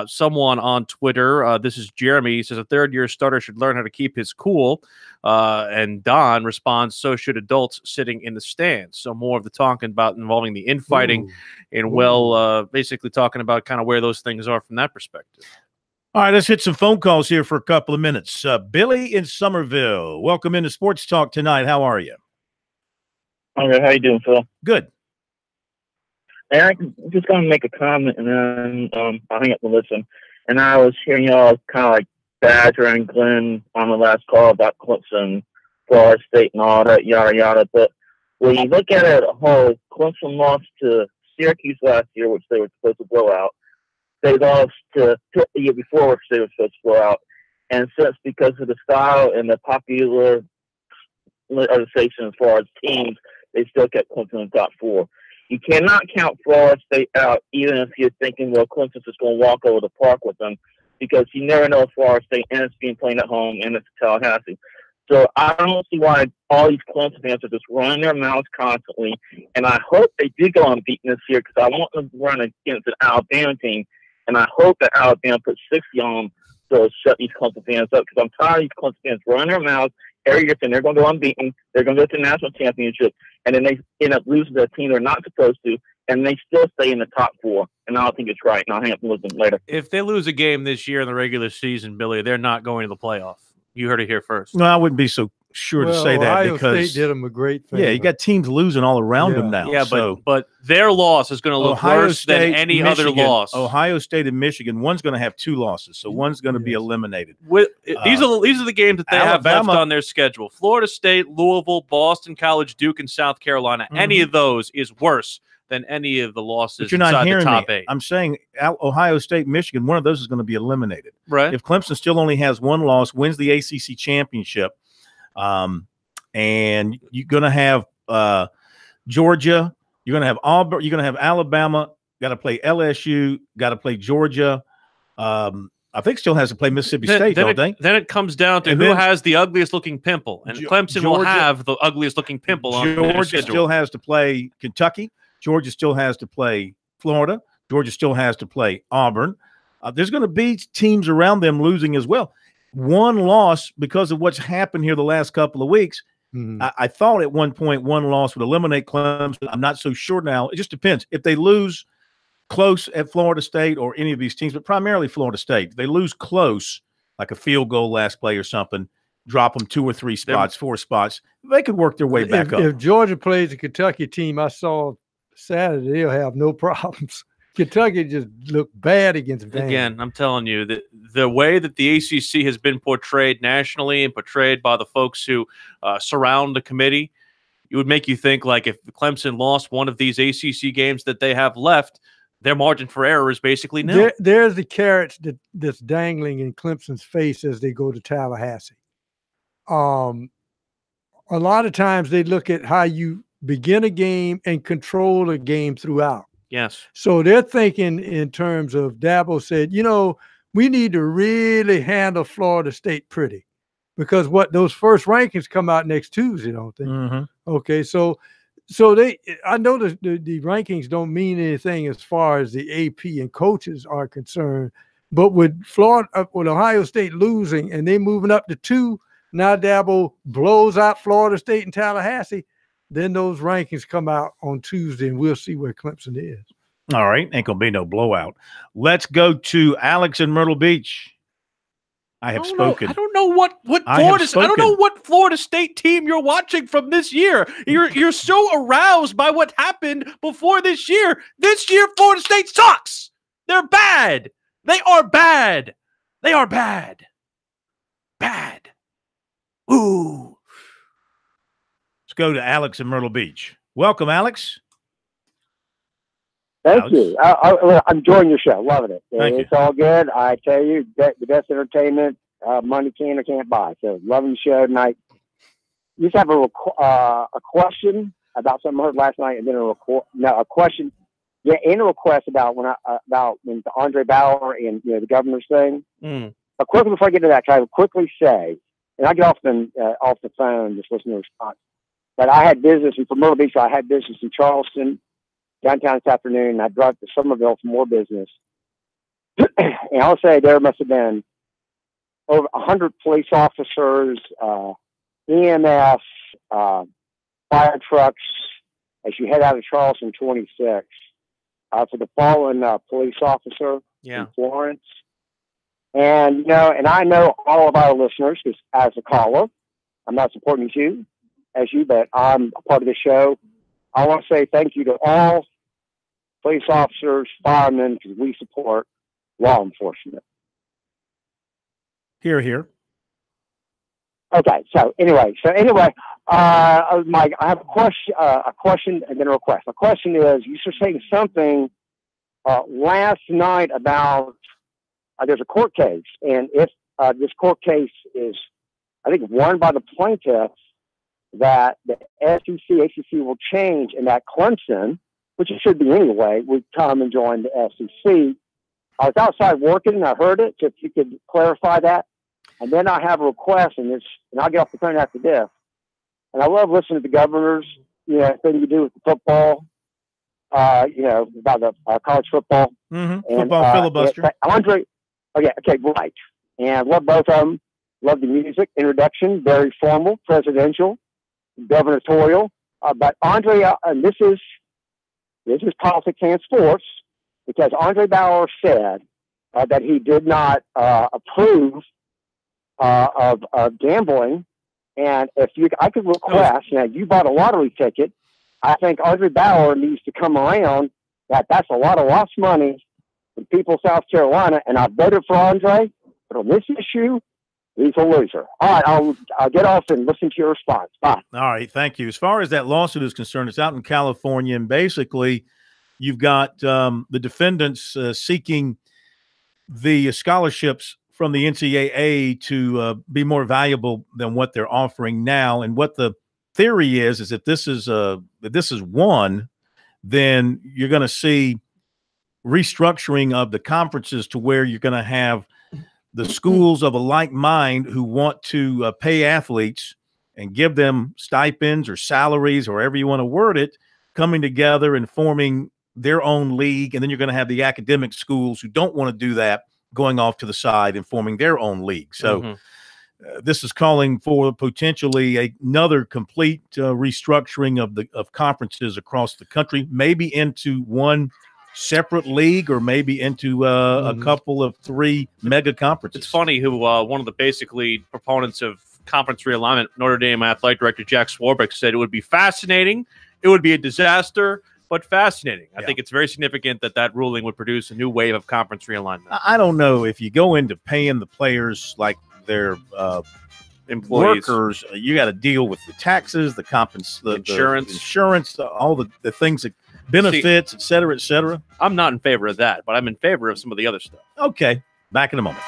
Someone on Twitter, this is Jeremy, he says a third-year starter should learn how to keep his cool. And Don responds, so should adults sitting in the stands. So more of the talking about involving the infighting. And Will basically talking about kind of where those things are from that perspective. All right, let's hit some phone calls here for a couple of minutes. Billy in Somerville, welcome into Sports Talk tonight. How are you? Okay, how you doing, Phil? Good. And I'm just going to make a comment, and then I'll hang up and listen. And I was hearing y'all kind of like badgering Glenn on the last call about Clemson, Florida State, and all that, yada, yada. But when you look at it as a whole, Clemson lost to Syracuse last year, which they were supposed to blow out. They lost to Pitt the year before, which they were supposed to blow out. And since because of the style and the popularization as far as teams, they still kept Clemson in the top 4. You cannot count Florida State out, even if you're thinking, well, Clemson's just going to walk over the park with them, because you never know if Florida State and it's being played at home and it's Tallahassee. So I don't see why all these Clemson fans are just running their mouths constantly. And I hope they do go unbeaten this year, because I want them to run against an Alabama team. And I hope that Alabama puts 60 on them to shut these Clemson fans up, because I'm tired of these Clemson fans running their mouths every year saying they're going to go unbeaten, they're going to go to the national championship, and then they end up losing to a team they're not supposed to, and they still stay in the top 4. And I don't think it's right. And I'll hang up and listen later. If they lose a game this year in the regular season, Billy, they're not going to the playoff. You heard it here first. No, I wouldn't be so sure to say that, Ohio because State did them a great favor. Yeah, you got teams losing all around them now. Yeah, so. but their loss is going to look Ohio worse State, than any Michigan, other loss. Ohio State and Michigan, one's going to have 2 losses, so one's going to be eliminated. These are the games that they have left on their schedule. Florida State, Louisville, Boston College, Duke, and South Carolina. Any of those is worse than any of the losses but you're not inside hearing the top me. 8. I'm saying Ohio State, Michigan, one of those is going to be eliminated. Right. If Clemson still only has 1 loss, wins the ACC championship, and you're going to have Georgia, you're going to have Auburn, you're going to have Alabama, got to play LSU, got to play Georgia. I think still has to play Mississippi State, don't they? Then it comes down to who has the ugliest looking pimple, and Clemson will have the ugliest looking pimple on their Georgia schedule. still has to play Kentucky. Georgia still has to play Florida. Georgia still has to play Auburn. There's going to be teams around them losing as well. 1 loss because of what's happened here the last couple of weeks. I thought at one point 1 loss would eliminate Clemson. I'm not so sure now. It just depends. If they lose close at Florida State or any of these teams, but primarily Florida State, if they lose close, like a field goal last play or something, drop them 2 or 3 spots, 4 spots, they could work their way back up. If Georgia plays a Kentucky team I saw Saturday, they'll have no problems. Kentucky just looked bad against Vandy. Again, I'm telling you that the way that the ACC has been portrayed nationally and portrayed by the folks who surround the committee, it would make you think like if Clemson lost one of these ACC games that they have left, their margin for error is basically nil. There's the carrots that's dangling in Clemson's face as they go to Tallahassee. a lot of times they look at how you begin a game and control a game throughout. Yes. So they're thinking in terms of Dabo said, we need to really handle Florida State pretty, because those first rankings come out next Tuesday, don't they? Mm-hmm. Okay, so I know the rankings don't mean anything as far as the AP and coaches are concerned, but with Ohio State losing and they moving up to 2, now Dabo blows out Florida State and Tallahassee, then those rankings come out on Tuesday and we'll see where Clemson is. All right, ain't gonna be no blowout. Let's go to Alex in Myrtle Beach. I have spoken. I don't know what Florida. I don't know what Florida State team you're watching from this year. You're so aroused by what happened before this year. This year, Florida State sucks. They're bad. They are bad. They are bad. Bad. Ooh. Let's go to Alex in Myrtle Beach. Welcome, Alex. Thank you. I'm enjoying your show. Loving it. It's you. all good. I tell you, the best entertainment money can or can't buy. So loving the show tonight. You just have a question about something I heard last night, and then a question. Yeah, and a request about when the Andre Bauer and the governor's thing. But quickly before I get to that, I will quickly say, and I get off the phone just listen to the response. But I had business in Myrtle Beach. So I had business in Charleston downtown this afternoon, and I drove to Somerville for more business. And I'll say there must have been over 100 police officers, EMS, fire trucks, as you head out of Charleston 26, for the fallen police officer in Florence. And, and I know all of our listeners, because as a caller, I'm not supporting you, but I'm a part of the show. I want to say thank you to all police officers, firemen, because we support law enforcement. Here, here. Okay. So anyway, Mike, I have a question and then a request. The question is, you were saying something last night about there's a court case, and if this court case is, I think, won by the plaintiff, that the SEC, ACC will change, and that Clemson, which it should be anyway, would come and join the SEC. I was outside working, and I heard it, so if you could clarify that. And then I have a request, and I'll get off the phone after this. And I love listening to the governors, thing you do with the football, about the college football. Mm-hmm. And, football filibuster. Andre, okay, right. And love both of them. Love the music, introduction, very formal, presidential, gubernatorial. But Andre, and this is politics and sports, because Andre Bauer said that he did not approve of gambling. And if I could request, now you bought a lottery ticket, I think Andre Bauer needs to come around. That's a lot of lost money from people of South Carolina, and I voted for Andre, but on this issue, he's a loser. All right, I'll get off and listen to your response. Bye. All right, thank you. As far as that lawsuit is concerned, it's out in California, and basically you've got the defendants seeking the scholarships from the NCAA to be more valuable than what they're offering now. And what the theory is if this is won, then you're going to see restructuring of the conferences to where you're going to have the schools of a like mind who want to pay athletes and give them stipends or salaries, or however you want to word it, coming together and forming their own league. And then you're going to have the academic schools who don't want to do that going off to the side and forming their own league. So this is calling for potentially another complete restructuring of conferences across the country, maybe into one separate league, or maybe into a couple of 3 mega conferences. It's funny who one of the basically proponents of conference realignment, Notre Dame athletic director Jack Swarbrick, said it would be fascinating. It would be a disaster, but fascinating. I think it's very significant that ruling would produce a new wave of conference realignment. I don't know if you go into paying the players like their employees, workers, you got to deal with the taxes, the insurance, all the things that benefits, et cetera, et cetera. I'm not in favor of that, but I'm in favor of some of the other stuff. Okay, back in a moment.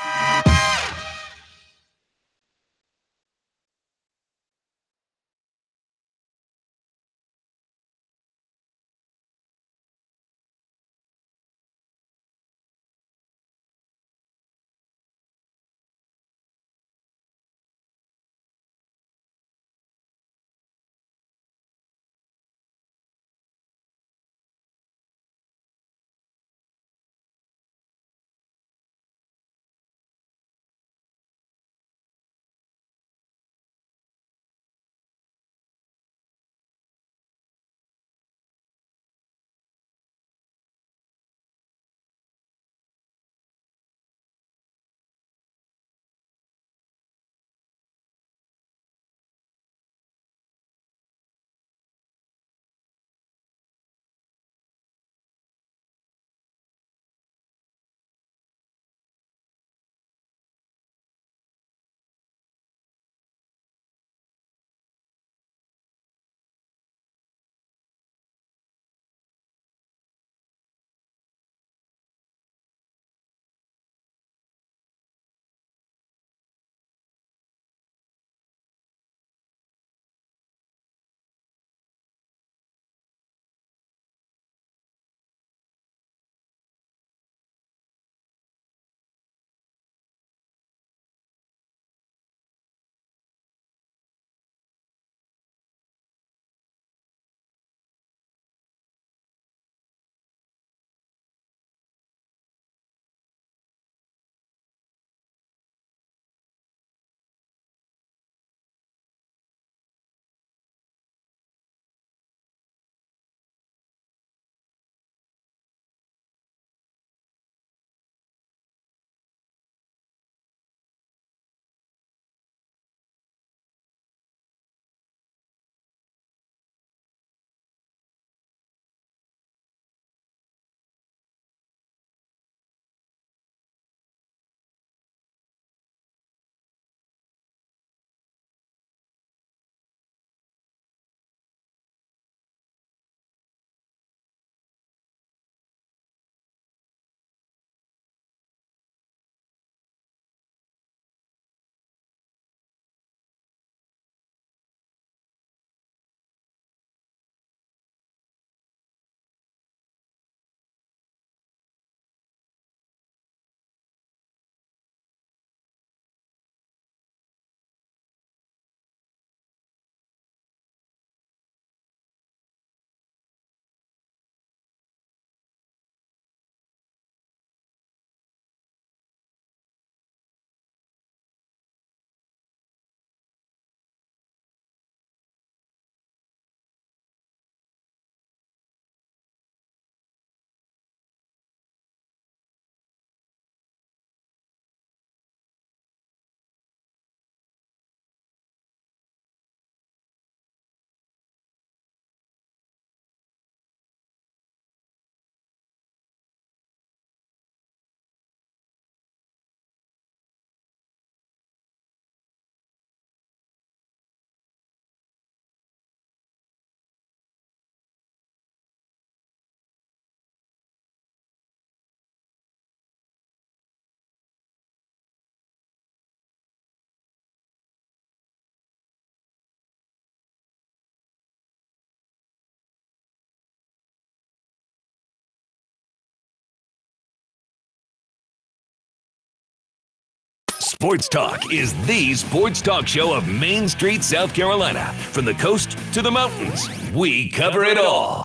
Sports Talk is the sports talk show of Main Street, South Carolina. From the coast to the mountains, we cover it all.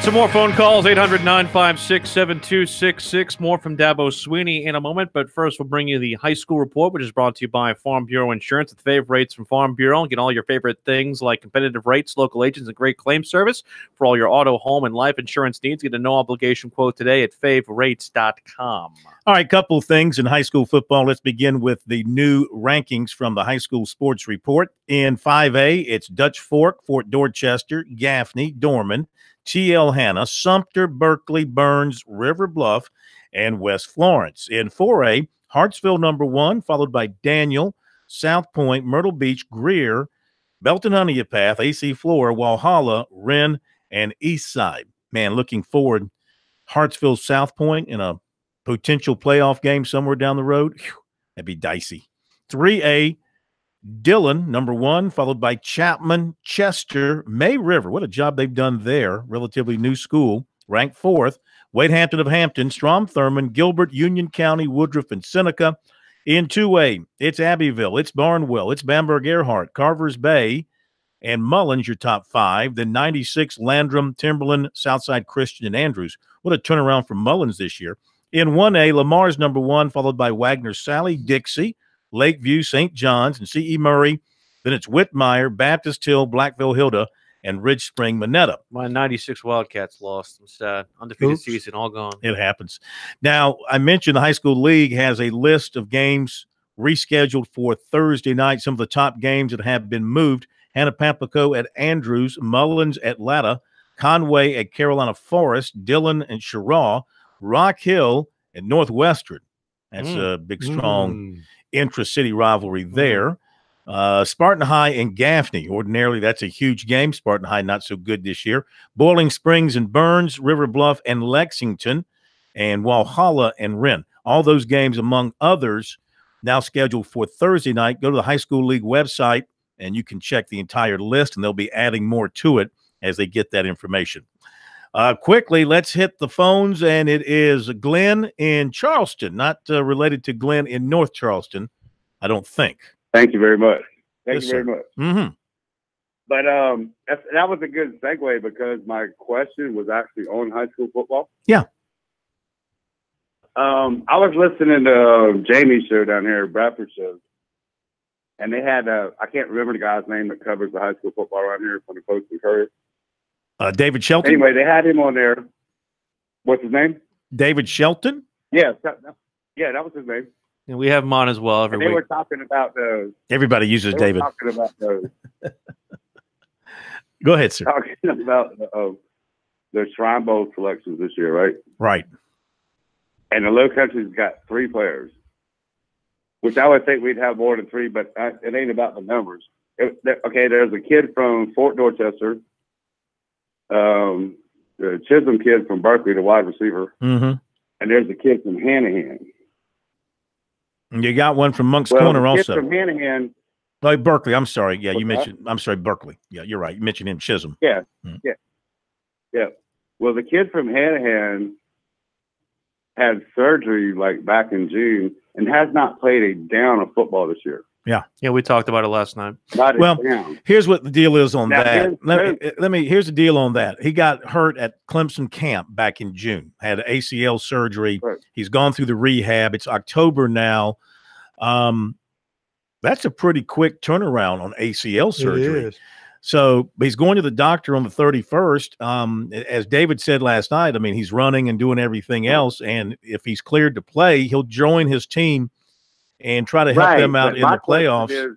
Some more phone calls, 800-956-7266. More from Dabo Sweeney in a moment. But first, we'll bring you the high school report, which is brought to you by Farm Bureau Insurance with favorite rates from Farm Bureau. Get all your favorite things like competitive rates, local agents, and great claim service for all your auto, home, and life insurance needs. Get a no-obligation quote today at favrates.com. All right, couple things in high school football. Let's begin with the new rankings from the high school sports report. In 5A, it's Dutch Fork, Fort Dorchester, Gaffney, Dorman, T.L. Hanna, Sumter, Berkeley, Burns, River Bluff, and West Florence. In 4A, Hartsville #1, followed by Daniel, South Point, Myrtle Beach, Greer, Belton Honeypath, AC Flora, Walhalla, Wren, and Eastside. Man, looking forward. Hartsville, South Point in a potential playoff game somewhere down the road. Whew, that'd be dicey. 3A, Dillon, #1, followed by Chapman, Chester, May River. What a job they've done there. Relatively new school, ranked 4th. Wade Hampton of Hampton, Strom Thurmond, Gilbert, Union County, Woodruff, and Seneca. In 2A, it's Abbeville, it's Barnwell, it's Bamberg Earhart, Carvers Bay, and Mullins, your top 5. Then 96, Landrum, Timberland, Southside Christian, and Andrews. What a turnaround for Mullins this year. In 1A, Lamar's #1, followed by Wagner Sally, Dixie, Lakeview, St. John's, and C.E. Murray. Then it's Whitmire, Baptist Hill, Blackville Hilda, and Ridge Spring Minetta. My 96 Wildcats lost. I'm sad. Undefeated season, all gone. It happens. Now, I mentioned the high school league has a list of games rescheduled for Thursday night. Some of the top games that have been moved. Hannah Pamplico at Andrews, Mullins at Latta, Conway at Carolina Forest, Dillon and Sherraw, Rock Hill at Northwestern. That's a big, strong intra-city rivalry there. Spartan High and Gaffney. Ordinarily, that's a huge game. Spartan High not so good this year. Boiling Springs and Burns, River Bluff and Lexington, and Walhalla and Wren. All those games, among others, now scheduled for Thursday night. Go to the high school league website, and you can check the entire list, and they'll be adding more to it as they get that information. Quickly, let's hit the phones, and it is Glenn in Charleston, not related to Glenn in North Charleston, I don't think. Thank you very much. Thank you very much. Mm-hmm. But that was a good segue because my question was actually on high school football. Yeah. I was listening to Jamie's show down here, Bradford show, and they had I can't remember the guy's name that covers the high school football around here from the Post and Courier. David Shelton. Anyway, they had him on there. What's his name? David Shelton. Yeah, that was his name. And we have him on as well every and they week. were talking about those. Everybody uses David. Talking about those. Go ahead, sir. Talking about the Shrine Bowl selections this year, right? Right. And the Low Country's got 3 players, which I would think we'd have more than 3, but it ain't about the numbers. There's a kid from Fort Dorchester, the Chisholm kid from Berkeley, the wide receiver, and there's a kid from Hanahan. And you got one from Monk's Corner also. From Hanahan. Oh, Berkeley. I'm sorry. Yeah, you mentioned. I'm sorry, Berkeley. Yeah, you're right. You mentioned him, Chisholm. Yeah, yeah. Well, the kid from Hanahan had surgery like back in June and has not played a down of football this year. Yeah. Yeah, we talked about it last night. Well, here's what the deal is on Now, that. Here's the deal on that. He got hurt at Clemson camp back in June, had ACL surgery. Right. He's gone through the rehab. It's October now. That's a pretty quick turnaround on ACL surgery. It is. So he's going to the doctor on the 31st. As David said last night, I mean, he's running and doing everything else. And if he's cleared to play, he'll join his team and try to help them out in the playoffs.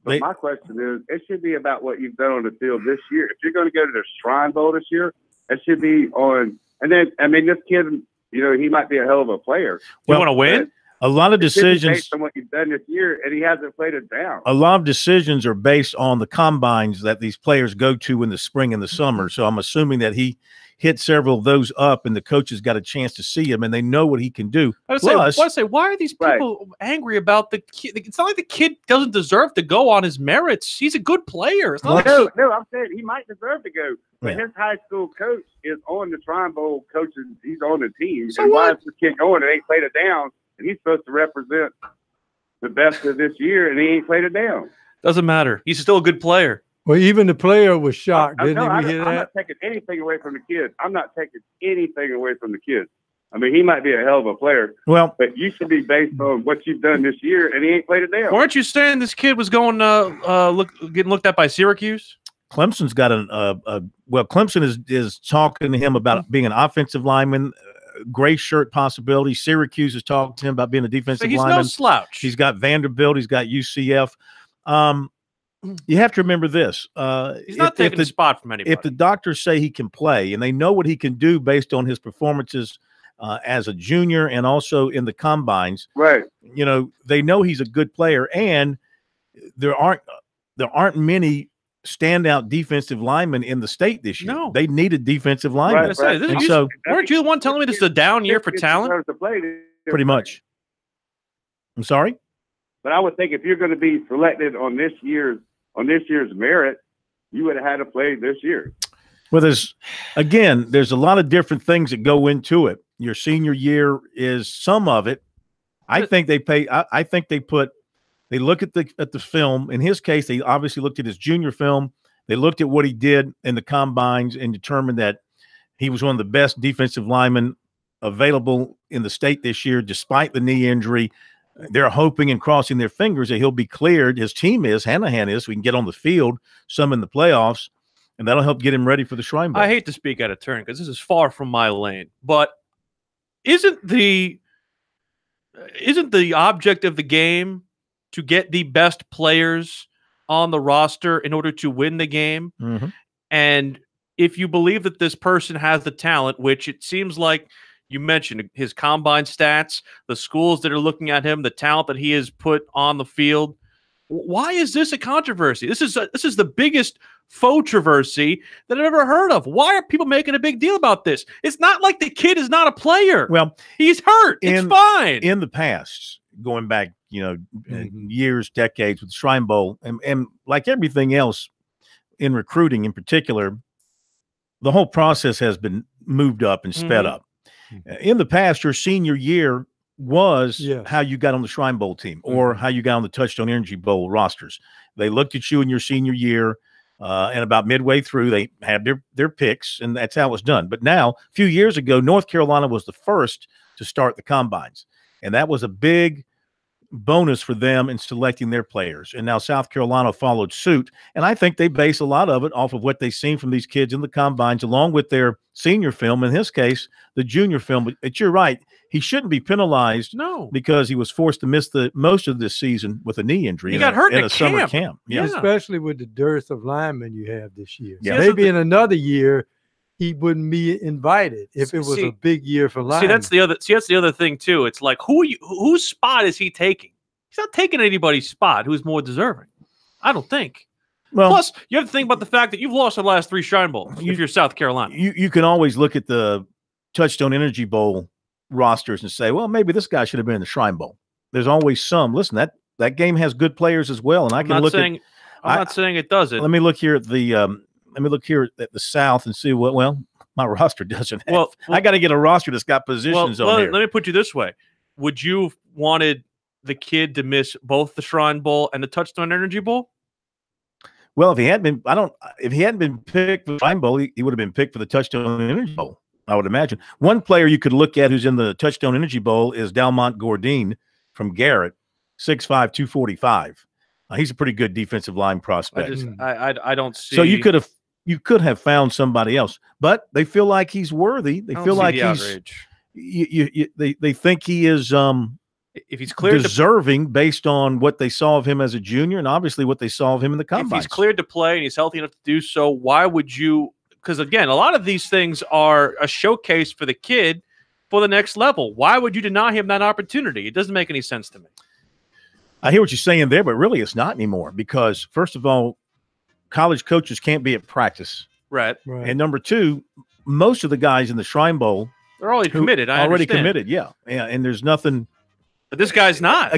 My question is, it should be about what you've done on the field this year. If you're going to go to the Shrine Bowl this year, it should be on. And then, I mean, this kid, you know, he might be a hell of a player. You want to win? A lot of It should be decisions based on what you've done this year, and he hasn't played it down. a lot of decisions are based on the combines that these players go to in the spring and the summer. So I'm assuming that he hit several of those up, and the coaches got a chance to see him, and they know what he can do. I want to say, why are these people angry about the kid? It's not like the kid doesn't deserve to go on his merits. He's a good player. It's not No, I'm saying he might deserve to go, but his high school coach is on the Shrine Bowl coaching. He's on the team. So and why what? is this kid going and ain't played it down? And he's supposed to represent the best of this year, and he ain't played it down. Doesn't matter. He's still a good player. Well, even the player was shocked, didn't he? I'm Hear not that? taking anything away from the kid. I'm not taking anything away from the kid. I mean, he might be a hell of a player. Well, but you should be based on what you've done this year, and he ain't played it down. Weren't you saying this kid was going getting looked at by Syracuse? Clemson's got Clemson is talking to him about being an offensive lineman, gray shirt possibility. Syracuse is talking to him about being a defensive he's lineman. no slouch. He's got Vanderbilt. He's got UCF. You have to remember this. He's not taking a spot from anybody. If the doctors say he can play and they know what he can do based on his performances as a junior and also in the combines, right? You know, they know he's a good player, and there aren't many standout defensive linemen in the state this year. No. they needed defensive linemen. And so weren't you the one telling me this is a down year for talent? pretty much. I'm sorry, but I would think if you're going to be selected on this year's merit, you would have had to play this year. Well, there's a lot of different things that go into it. Your senior year is some of it. I think they look at the film. In his case, they obviously looked at his junior film. They looked at what he did in the combines and determined that he was one of the best defensive linemen available in the state this year, despite the knee injury. They're hoping and crossing their fingers that he'll be cleared. His team is, Hanahan is, so we can get on the field, some in the playoffs, and that'll help get him ready for the Shrine Bowl. I hate to speak out of turn because this is far from my lane, but isn't the object of the game to get the best players on the roster in order to win the game? Mm-hmm. And if you believe that this person has the talent, which it seems like you mentioned his combine stats, the schools that are looking at him, the talent that he has put on the field, why is this a controversy? This is the biggest controversy that I've ever heard of. Why are people making a big deal about this? It's not like the kid is not a player. Well, he's hurt. It's fine. In the past, going back, years, decades with the Shrine Bowl, and like everything else in recruiting in particular, the whole process has been moved up and sped up. In the past, your senior year was how you got on the Shrine Bowl team or how you got on the Touchstone Energy Bowl rosters. They looked at you in your senior year, and about midway through, they had their picks, and that's how it was done. But now, a few years ago, North Carolina was the first to start the combines, and that was a big bonus for them in selecting their players. And now South Carolina followed suit, and I think they base a lot of it off of what they've seen from these kids in the combines, along with their senior film, in his case, the junior film. But you're right. He shouldn't be penalized because he was forced to miss the most of this season with a knee injury. He got hurt in a summer camp. Yeah. Especially with the dearth of linemen you have this year. Yeah. Maybe in another year he wouldn't be invited if it was a big year for linemen. That's the other thing too. It's like whose spot is he taking? He's not taking anybody's spot who's more deserving. I don't think. Well, plus you have to think about the fact that you've lost the last 3 Shrine Bowls if you're South Carolina. You can always look at the Touchstone Energy Bowl rosters and say, well, maybe this guy should have been in the Shrine Bowl. There's always some. Listen, that game has good players as well, and I'm not saying it doesn't. Let me look here at the South and see what. Well, my roster doesn't have. Well, I got to get a roster that's got positions on here. Let me put you this way: would you have wanted the kid to miss both the Shrine Bowl and the Touchstone Energy Bowl? Well, if he hadn't been picked for the Shrine Bowl, he would have been picked for the Touchstone Energy Bowl, I would imagine. One player you could look at who's in the Touchstone Energy Bowl is Dalmont Gordine from Garrett, 6'5", 245. He's a pretty good defensive line prospect. I don't see. So you could have found somebody else, but they feel like he's worthy. They feel like they think he is if he's cleared deserving based on what they saw of him as a junior and obviously what they saw of him in the combines. If he's cleared to play and he's healthy enough to do so, why would you? Because again, a lot of these things are a showcase for the kid for the next level. Why would you deny him that opportunity? It doesn't make any sense to me. I hear what you're saying there, but really it's not anymore because, first of all, college coaches can't be at practice. Right. And number two, most of the guys in the Shrine Bowl they're already committed. Already committed, yeah. And there's nothing. But this guy's not.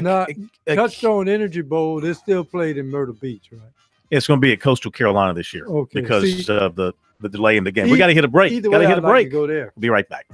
Touchstone Energy Bowl is still played in Myrtle Beach, right? It's going to be at Coastal Carolina this year because of the delay in the game. We got to hit a break. Either way, hit a break. Like to go there. We'll be right back.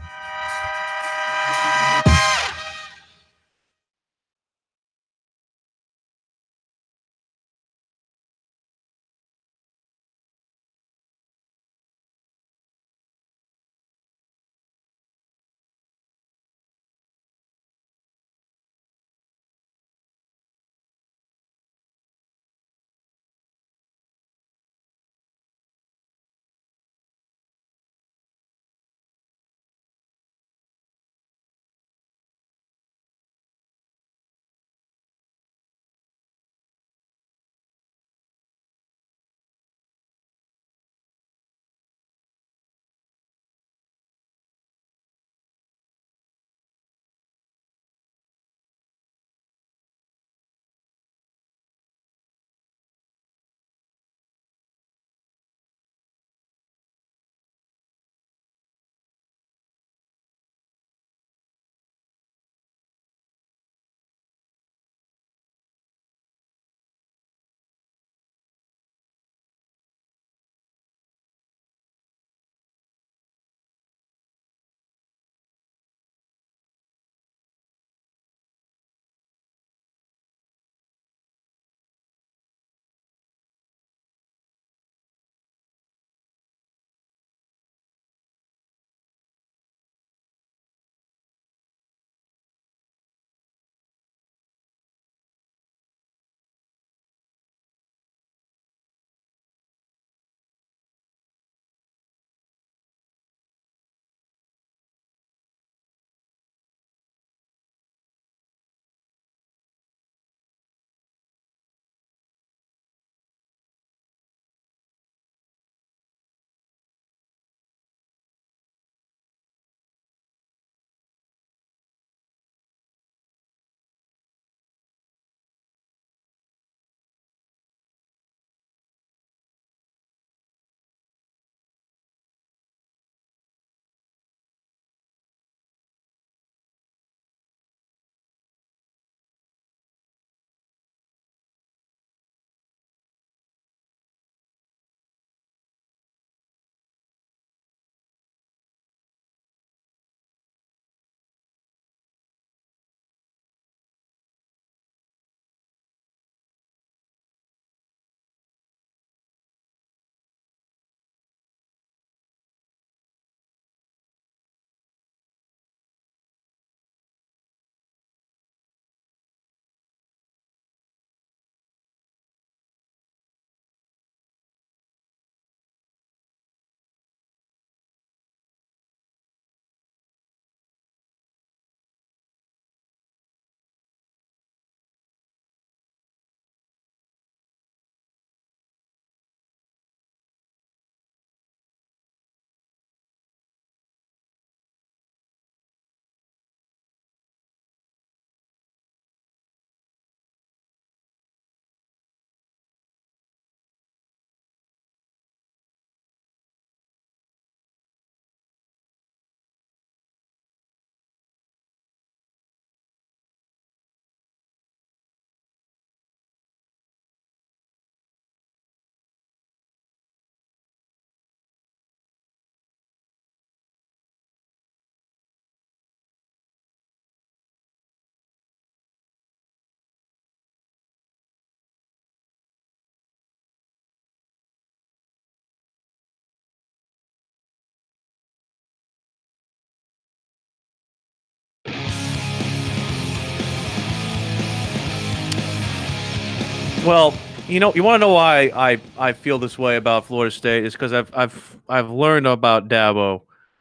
Well, you want to know why I feel this way about Florida State is because I've learned about Dabo.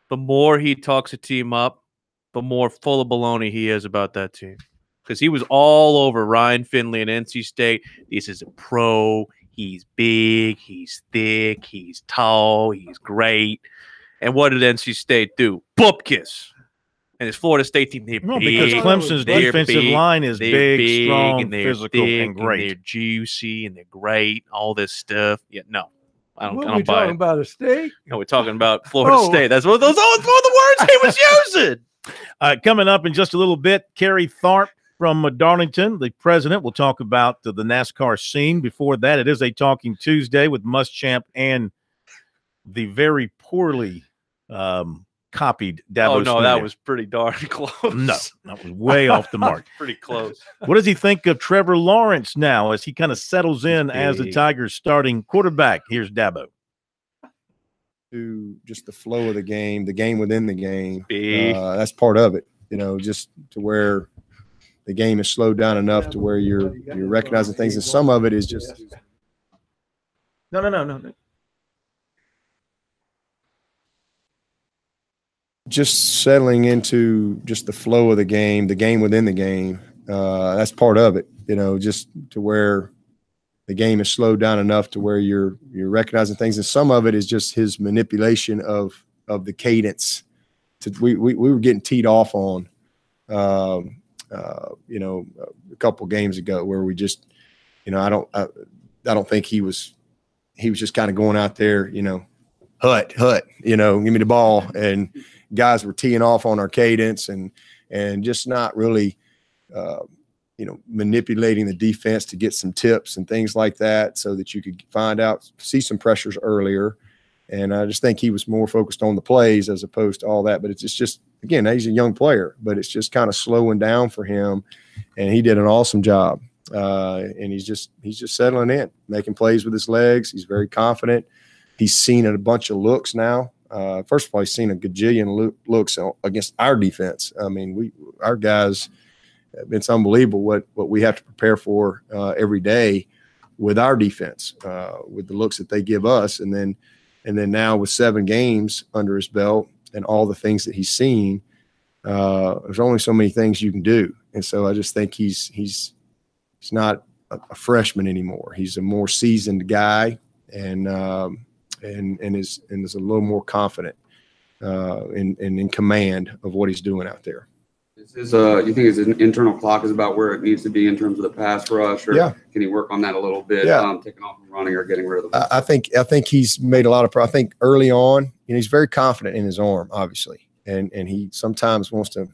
The more he talks a team up, the more full of baloney he is about that team. Because he was all over Ryan Finley and NC State. This is a pro. He's big. He's thick. He's tall. He's great. And what did NC State do? Bupkis. And this Florida State team, they're No, big. because Clemson's They're defensive line is big, strong, and they're physical, thick, and great. they're juicy, and they're great. All this stuff. Yeah, no, I don't. What I are we don't buy talking it. about? A steak? No, we're talking about Florida Oh. State. That's what those. Oh, it's one of the words he was using. Coming up in just a little bit, Kerry Tharp from Darlington, the president. We'll talk about the NASCAR scene. Before that, it is a Talking Tuesday with Muschamp and the very poorly copied Dabo. Oh no, Swinney. that was pretty darn close. No, that was way off the mark. Pretty close. What does he think of Trevor Lawrence now as he kind of settles in as the Tigers' starting quarterback? Here's Dabo. To just the flow of the game within the game. That's part of it, just to where the game is slowed down enough to where you're recognizing things, and some of it is just No. Just settling into just the flow of the game within the game. That's part of it, just to where the game is slowed down enough to where you're recognizing things, and some of it is just his manipulation of the cadence. We were getting teed off on, a couple games ago where we just, I don't think he was just kind of going out there, hut, give me the ball, and guys were teeing off on our cadence and just not really, manipulating the defense to get some tips and things like that so that you could see some pressures earlier. And I just think he was more focused on the plays as opposed to all that. But it's just, again, he's a young player, but it's just kind of slowing down for him. And he did an awesome job. And he's just settling in, making plays with his legs. He's very confident. He's seen a bunch of looks now. First of all, he's seen a gajillion looks against our defense. I mean, our guys, it's unbelievable what we have to prepare for every day with our defense, with the looks that they give us. And then now with 7 games under his belt and all the things that he's seen, there's only so many things you can do. And so I just think he's not a freshman anymore. He's a more seasoned guy and is a little more confident and in command of what he's doing out there. You think his internal clock is about where it needs to be in terms of the pass rush, or can he work on that a little bit, taking off and running or getting rid of the ball? I think he's made a lot of progress. I think early on, he's very confident in his arm, obviously, and he sometimes wants to,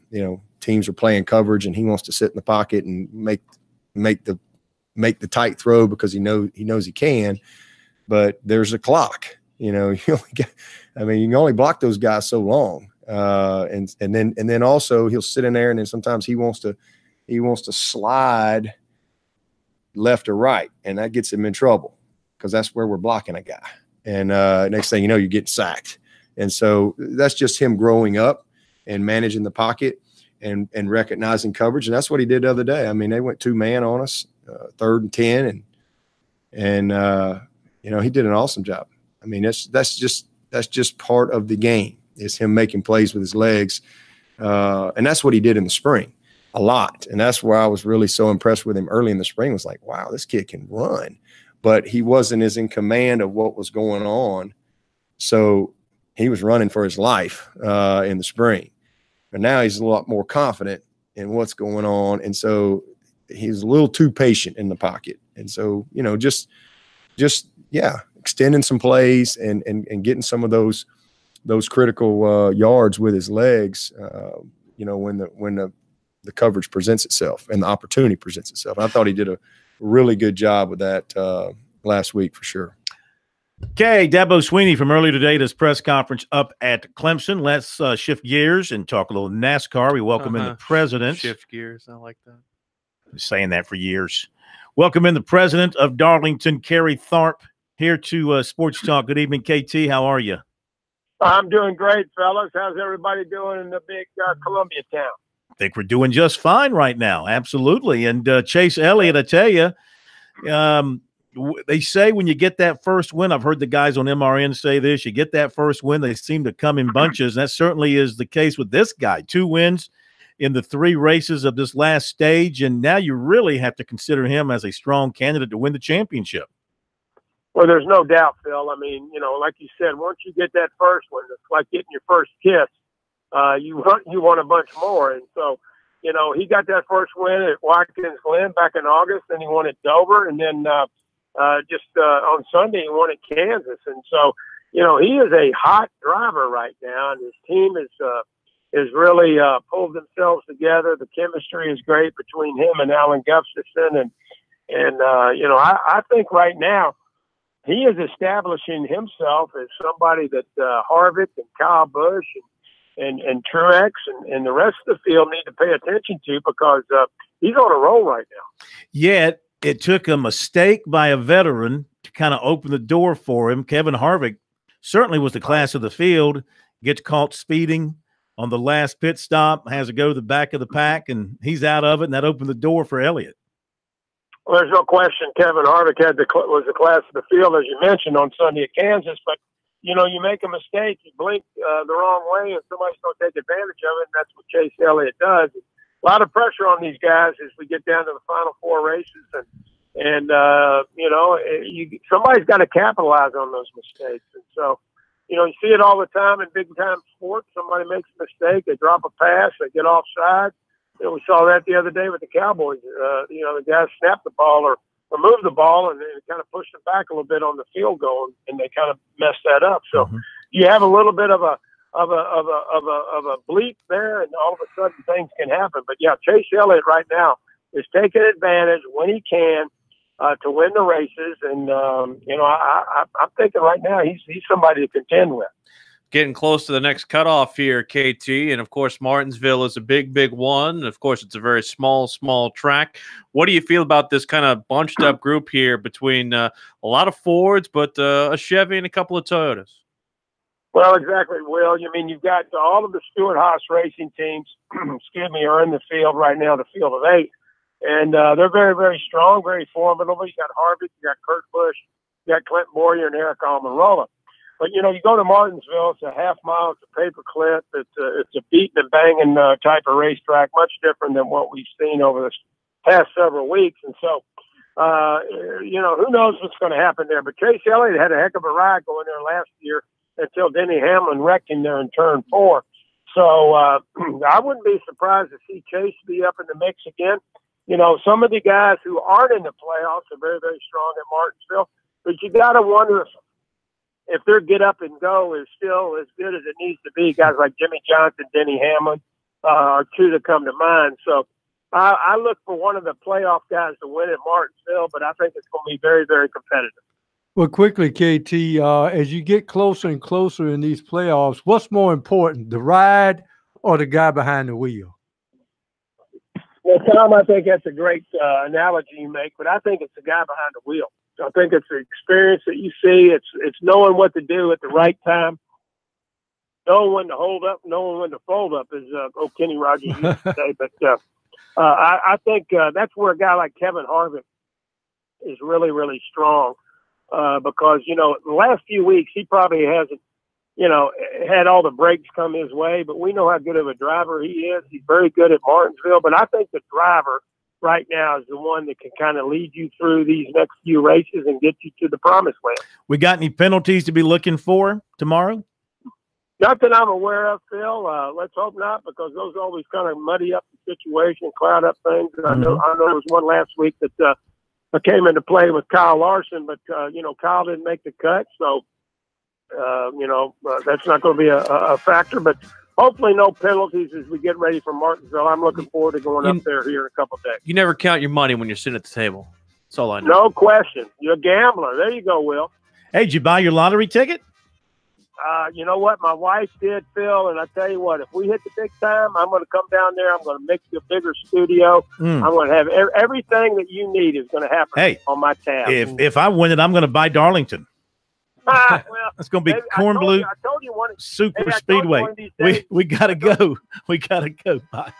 teams are playing coverage and he wants to sit in the pocket and make the tight throw because he knows he can, but there's a clock. You can only block those guys so long. And then also he'll sit in there, and then sometimes he wants to slide left or right, and that gets him in trouble because that's where we're blocking a guy. And next thing you know, you get sacked. And so that's just him growing up and managing the pocket and recognizing coverage. And that's what he did the other day. I mean, they went 2-man on us, 3rd and 10, and he did an awesome job. I mean, that's just part of the game. Is him making plays with his legs. And that's what he did in the spring a lot. And that's where I was really so impressed with him early in the spring. Was like, wow, this kid can run. But he wasn't as in command of what was going on. So he was running for his life in the spring. But now he's a lot more confident in what's going on. And so he's a little too patient in the pocket. And so, just extending some plays and getting some of those critical yards with his legs, when the coverage presents itself and the opportunity presents itself. I thought he did a really good job with that last week for sure. Okay, Dabo Swinney from earlier today, this press conference up at Clemson. Let's shift gears and talk a little NASCAR. We welcome in the president. Shift gears, I like that. Been saying that for years. Welcome in the president of Darlington, Kerry Tharp, here to Sports Talk. Good evening, KT. How are you? I'm doing great, fellas. How's everybody doing in the big Columbia town? I think we're doing just fine right now. Absolutely. And Chase Elliott, I tell you, they say when you get that first win, I've heard the guys on MRN say this, you get that first win, they seem to come in bunches. And that certainly is the case with this guy. 2 wins in the 3 races of this last stage. And now you really have to consider him as a strong candidate to win the championship. Well, there's no doubt, Phil. I mean, like you said, once you get that first one, it's like getting your first kiss. you want a bunch more. And so, you know, he got that first win at Watkins Glen back in August, then he won at Dover, and then on Sunday he won at Kansas. And so, you know, he is a hot driver right now, and his team is really pulled themselves together. The chemistry is great between him and Alan Gustafson, and you know, I think right now he is establishing himself as somebody that Harvick and Kyle Busch and Truex and the rest of the field need to pay attention to, because he's on a roll right now. Yet it took a mistake by a veteran to kind of open the door for him. Kevin Harvick certainly was the class of the field, gets caught speeding on the last pit stop, has to go to the back of the pack, and he's out of it, and that opened the door for Elliott. Well, there's no question Kevin Harvick was the class of the field, as you mentioned, on Sunday at Kansas. But, you know, you make a mistake, you blink the wrong way, and somebody's going to take advantage of it, and that's what Chase Elliott does. A lot of pressure on these guys as we get down to the final four races, and you know, somebody's got to capitalize on those mistakes. And so, you know, you see it all the time in big-time sports. Somebody makes a mistake, they drop a pass, they get offside. You know, we saw that the other day with the Cowboys. You know, the guys snapped the ball or moved the ball, and it kind of pushed them back a little bit on the field goal, and they kind of messed that up. So you have a little bit of a bleep there, and all of a sudden things can happen. But yeah, Chase Elliott right now is taking advantage when he can to win the races, and you know, I'm thinking right now he's somebody to contend with. Getting close to the next cutoff here, KT, and of course Martinsville is a big one. Of course, it's a very small track. What do you feel about this kind of bunched up group here between a lot of Fords, but a Chevy and a couple of Toyotas? Well, exactly, Will. I mean, you've got all of the Stewart-Haas racing teams, excuse me, are in the field right now, the field of 8, and they're very, very strong, very formidable. You got Harvick, you got Kurt Busch, you got Clint Boyer, and Eric Almirola. But, you know, you go to Martinsville, it's a half mile, it's a paperclip, it's a beating and banging type of racetrack, much different than what we've seen over the past several weeks. And so, you know, who knows what's going to happen there. But Chase Elliott had a heck of a ride going there last year until Denny Hamlin wrecked him there in turn 4. So I wouldn't be surprised to see Chase be up in the mix again. You know, some of the guys who aren't in the playoffs are very, very strong at Martinsville. But you got to wonder if their get up and go is still as good as it needs to be. Guys like Jimmy Johnson, Denny Hamlin are two that come to mind. So I look for one of the playoff guys to win at Martinsville, but I think it's going to be very, very competitive. Well, quickly, KT, as you get closer and closer in these playoffs, what's more important, the ride or the guy behind the wheel? Well, Tom, I think that's a great analogy you make, but I think it's the guy behind the wheel. I think it's the experience that you see. It's knowing what to do at the right time, knowing when to hold up, knowing when to fold up, as Kenny Rogers used to say. But I think that's where a guy like Kevin Harvick is really, really strong because, you know, the last few weeks he probably hasn't, you know, had all the breaks come his way, but we know how good of a driver he is. He's very good at Martinsville, but I think the driver right now is the one that can kind of lead you through these next few races and get you to the promised land. We got any penalties to be looking for tomorrow? Not that I'm aware of, Phil. Let's hope not, because those always kind of muddy up the situation, cloud up things. I know there was one last week that came into play with Kyle Larson, but you know, Kyle didn't make the cut, so you know, that's not going to be a factor. But hopefully no penalties as we get ready for Martinsville. I'm looking forward to going up there here in a couple of days. You never count your money when you're sitting at the table. That's all I know. No question. You're a gambler. There you go, Will. Hey, did you buy your lottery ticket? You know what? My wife did, Phil, and I tell you what, if we hit the big time, I'm going to come down there. I'm going to make you a bigger studio. I'm going to have everything that you need is going to happen on my tab. If I win it, I'm going to buy Darlington. Well, it's going to be Corn Blue Super Speedway. We got to go. We got to go. Bye.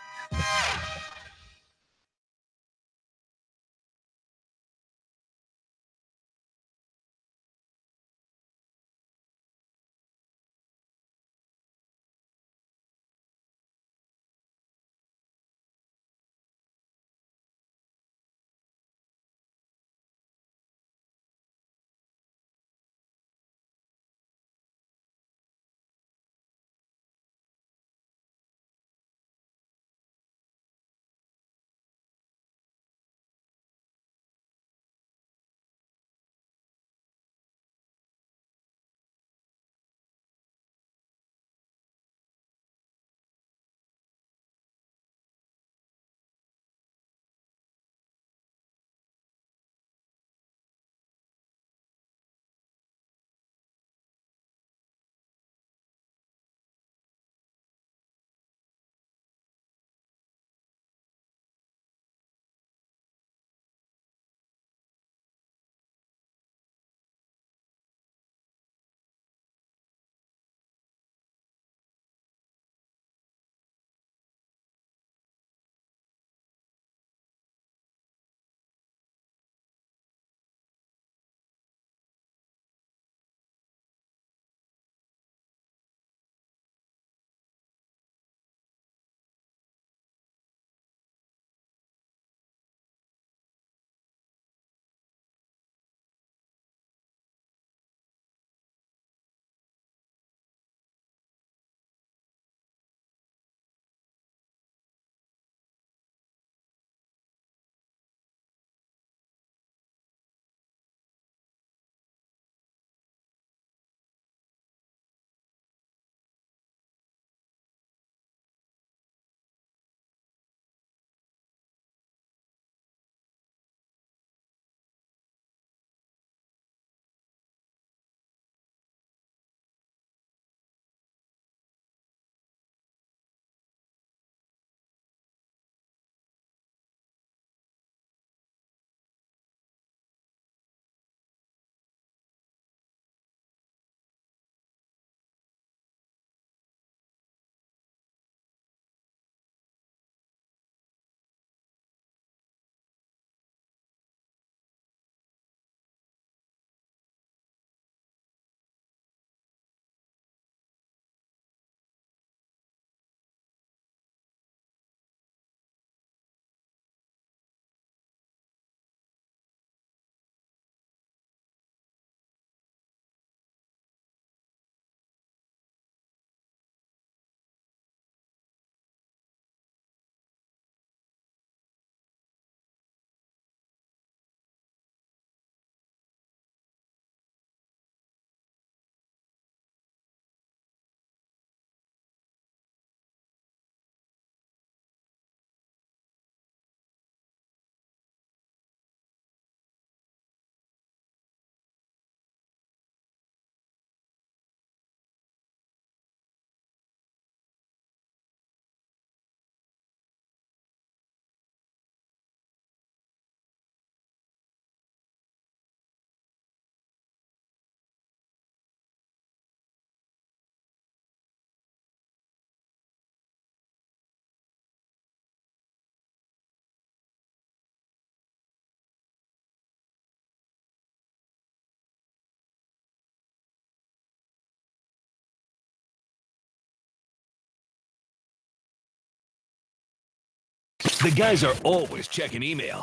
The guys are always checking email.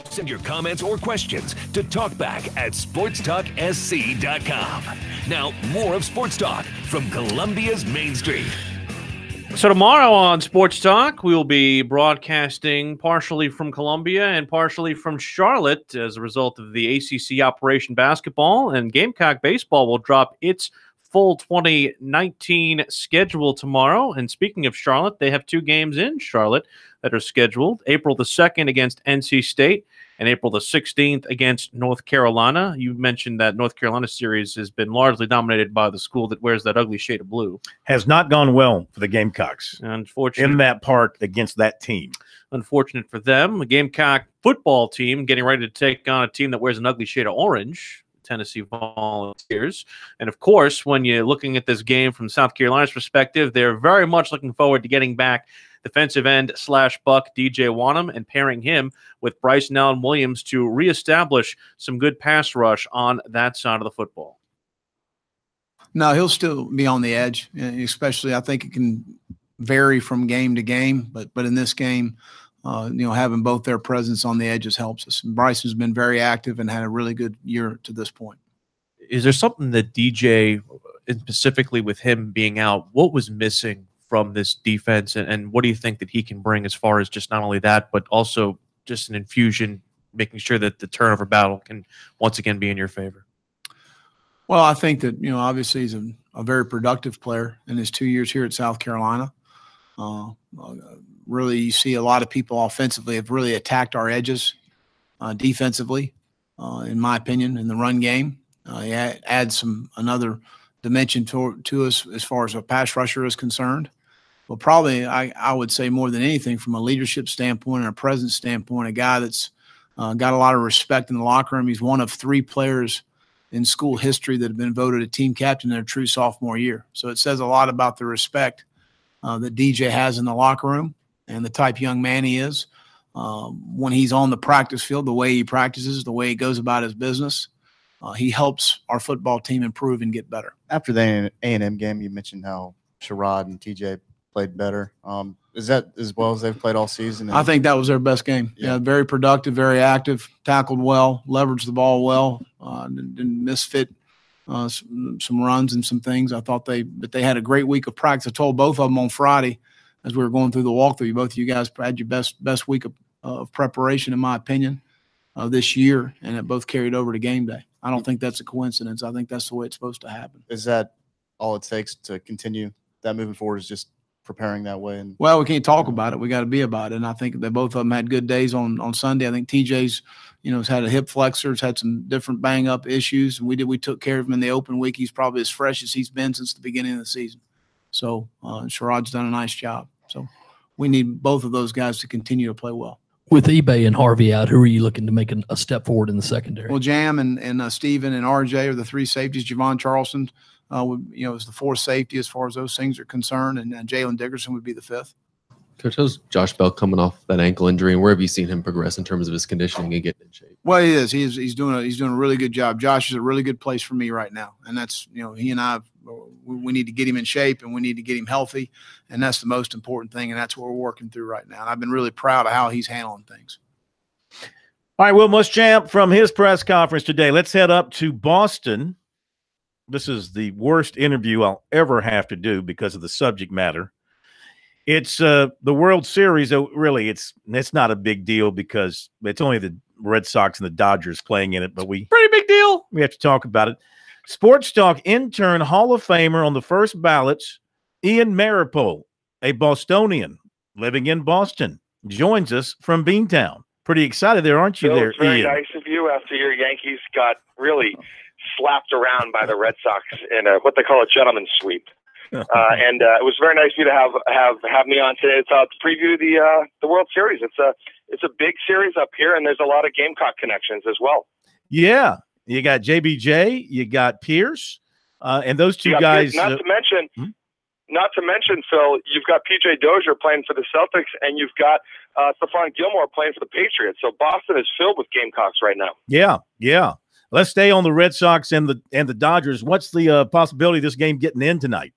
Send your comments or questions to talkback@sportstalksc.com. Now, more of Sports Talk from Columbia's Main Street. So tomorrow on Sports Talk, we will be broadcasting partially from Columbia and partially from Charlotte as a result of the ACC Operation Basketball, and Gamecock Baseball will drop its full 2019 schedule tomorrow. And speaking of Charlotte, they have 2 games in Charlotte that are scheduled. April the 2nd against NC State and April the 16th against North Carolina. You mentioned that North Carolina series has been largely dominated by the school that wears that ugly shade of blue. Has not gone well for the Gamecocks. Unfortunate. In that park against that team. Unfortunate for them. The Gamecock football team getting ready to take on a team that wears an ugly shade of orange, Tennessee Volunteers. And of course, when you're looking at this game from South Carolina's perspective, they're very much looking forward to getting back defensive end / buck DJ Wanham and pairing him with Bryson Allen Williams to reestablish some good pass rush on that side of the football. No, he'll still be on the edge, especially I think it can vary from game to game, but in this game, having both their presence on the edges helps us. And Bryson's been very active and had a really good year to this point. Is there something that DJ, specifically with him being out, what was missing from this defense, and what do you think that he can bring as far as just not only that, but also just an infusion, making sure that the turnover battle can once again be in your favor? Well, I think that, obviously he's a very productive player in his 2 years here at South Carolina. Really, you see a lot of people offensively have really attacked our edges defensively, in my opinion, in the run game. He adds another dimension to us as far as a pass rusher is concerned. Well, probably I would say more than anything from a leadership standpoint and a presence standpoint, a guy that's got a lot of respect in the locker room. He's one of 3 players in school history that have been voted a team captain in their true sophomore year. So it says a lot about the respect that DJ has in the locker room and the type young man he is. When he's on the practice field, the way he practices, the way he goes about his business, he helps our football team improve and get better. After the A&M game, you mentioned how Sherrod and TJ played better. Is that as well as they've played all season? I think that was their best game. Yeah, very productive, very active, tackled well, leveraged the ball well, didn't misfit some runs and some things. I thought they had a great week of practice. I told both of them on Friday as we were going through the walkthrough, both of you guys had your best week of preparation, in my opinion, this year, and it both carried over to game day. I don't think that's a coincidence. I think that's the way it's supposed to happen. Is that all it takes to continue that moving forward, is just preparing that way? And well, we can't talk about it. We got to be about it. And I think that both of them had good days on Sunday. I think TJ's, has had a hip flexor, has had some different bang up issues, and we took care of him in the open week. He's probably as fresh as he's been since the beginning of the season. So Sherrod's done a nice job. So we need both of those guys to continue to play well. With eBay and Harvey out, who are you looking to make a step forward in the secondary? Well, Jam and Steven and RJ are the 3 safeties. Javon Charleston, is the 4th safety as far as those things are concerned, and Jalen Dickerson would be the 5th. Coach, how's Josh Bell coming off that ankle injury, and where have you seen him progress in terms of his conditioning and getting in shape? Well, he is. He's doing a really good job. Josh is a really good place for me right now, and that's he and I we need to get him in shape and we need to get him healthy, and that's the most important thing, and that's what we're working through right now. And I've been really proud of how he's handling things. All right, Will Muschamp from his press conference today. Let's head up to Boston. This is the worst interview I'll ever have to do because of the subject matter. It's the World Series. Really, it's not a big deal because it's only the Red Sox and the Dodgers playing in it, but pretty big deal. We have to talk about it. Sports Talk intern Hall of Famer on the first ballots, Ian Maripol, a Bostonian living in Boston, joins us from Beantown. Pretty excited there, aren't you? Bill, there, it's very Ian? nice of you after your Yankees got really slapped around by the Red Sox in what they call a gentleman's sweep. And it was very nice of you to have me on today to preview the World Series. It's a big series up here, and there's a lot of Gamecock connections as well. Yeah, you got JBJ, you got Pierce, and those two guys. Not to mention, Phil, you've got PJ Dozier playing for the Celtics, and you've got Stephon Gilmore playing for the Patriots. So Boston is filled with Gamecocks right now. Yeah. Let's stay on the Red Sox and the Dodgers. What's the possibility of this game getting in tonight?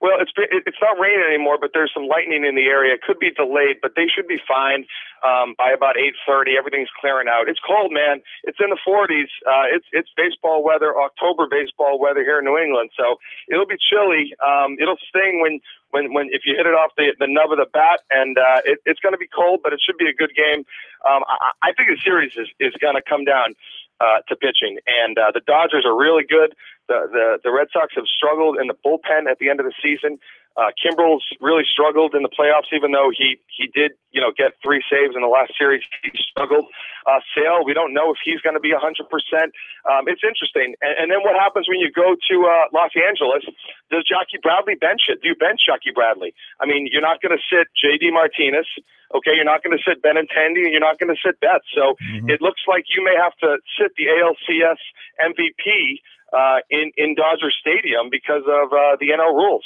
Well, it's not raining anymore, but there's some lightning in the area. It could be delayed, but they should be fine by about 8:30. Everything's clearing out. It's cold, man. It's in the 40s. It's baseball weather, October baseball weather here in New England. So it'll be chilly. It'll sting when if you hit it off the nub of the bat, and it's going to be cold, but it should be a good game. I think the series is going to come down to pitching, and the Dodgers are really good. The Red Sox have struggled in the bullpen at the end of the season. Kimbrel's really struggled in the playoffs, even though he did, get 3 saves in the last series. He struggled. Sale, we don't know if he's going to be 100%. It's interesting. And then what happens when you go to Los Angeles? Does Jackie Bradley bench it? Do you bench Jackie Bradley? I mean, you're not going to sit J.D. Martinez. Okay, you're not going to sit Benintendi, and you're not going to sit Betts. So it looks like you may have to sit the ALCS MVP in Dodger Stadium because of the NL rules.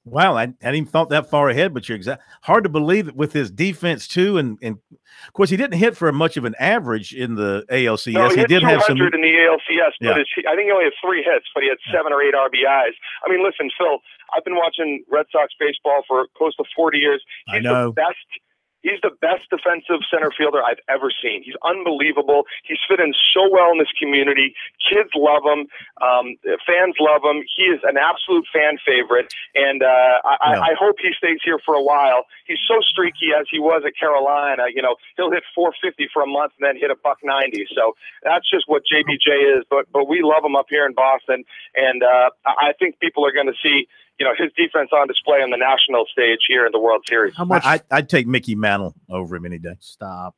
Wow, I hadn't even thought that far ahead, but you're hard to believe it with his defense too, and of course he didn't hit for much of an average in the ALCS. No, he did hit have some 200 in the ALCS, but I think he only had 3 hits, but he had 7 or 8 RBIs. I mean, listen, Phil, I've been watching Red Sox baseball for close to 40 years. I know. He's the best defensive center fielder I've ever seen. He's unbelievable. He's fit in so well in this community. Kids love him. Fans love him. He is an absolute fan favorite, and I hope he stays here for a while. He's so streaky as he was at Carolina. He'll hit 450 for a month and then hit $190. So that's just what JBJ is. But we love him up here in Boston, and I think people are going to see his defense on display on the national stage here in the World Series. How much? I'd take Mickey Mantle over him any day. Stop.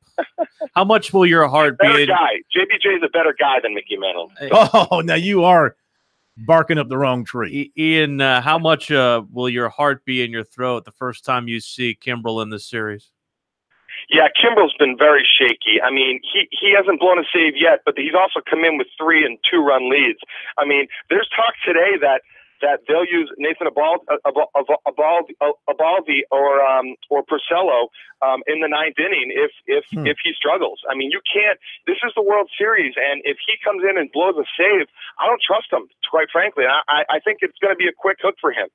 How much will your heart better be? Guy. JBJ is a better guy than Mickey Mantle. Oh, now you are barking up the wrong tree. Ian, how much will your heart be in your throat the first time you see Kimbrel in this series? Yeah, Kimbrel's been very shaky. I mean, he hasn't blown a save yet, but he's also come in with 3 and 2-run leads. I mean, there's talk today that they'll use Nathan Eovaldi or Porcello in the 9th inning if he struggles. I mean, you can't. This is the World Series, and if he comes in and blows a save, I don't trust him, quite frankly. I think it's going to be a quick hook for him.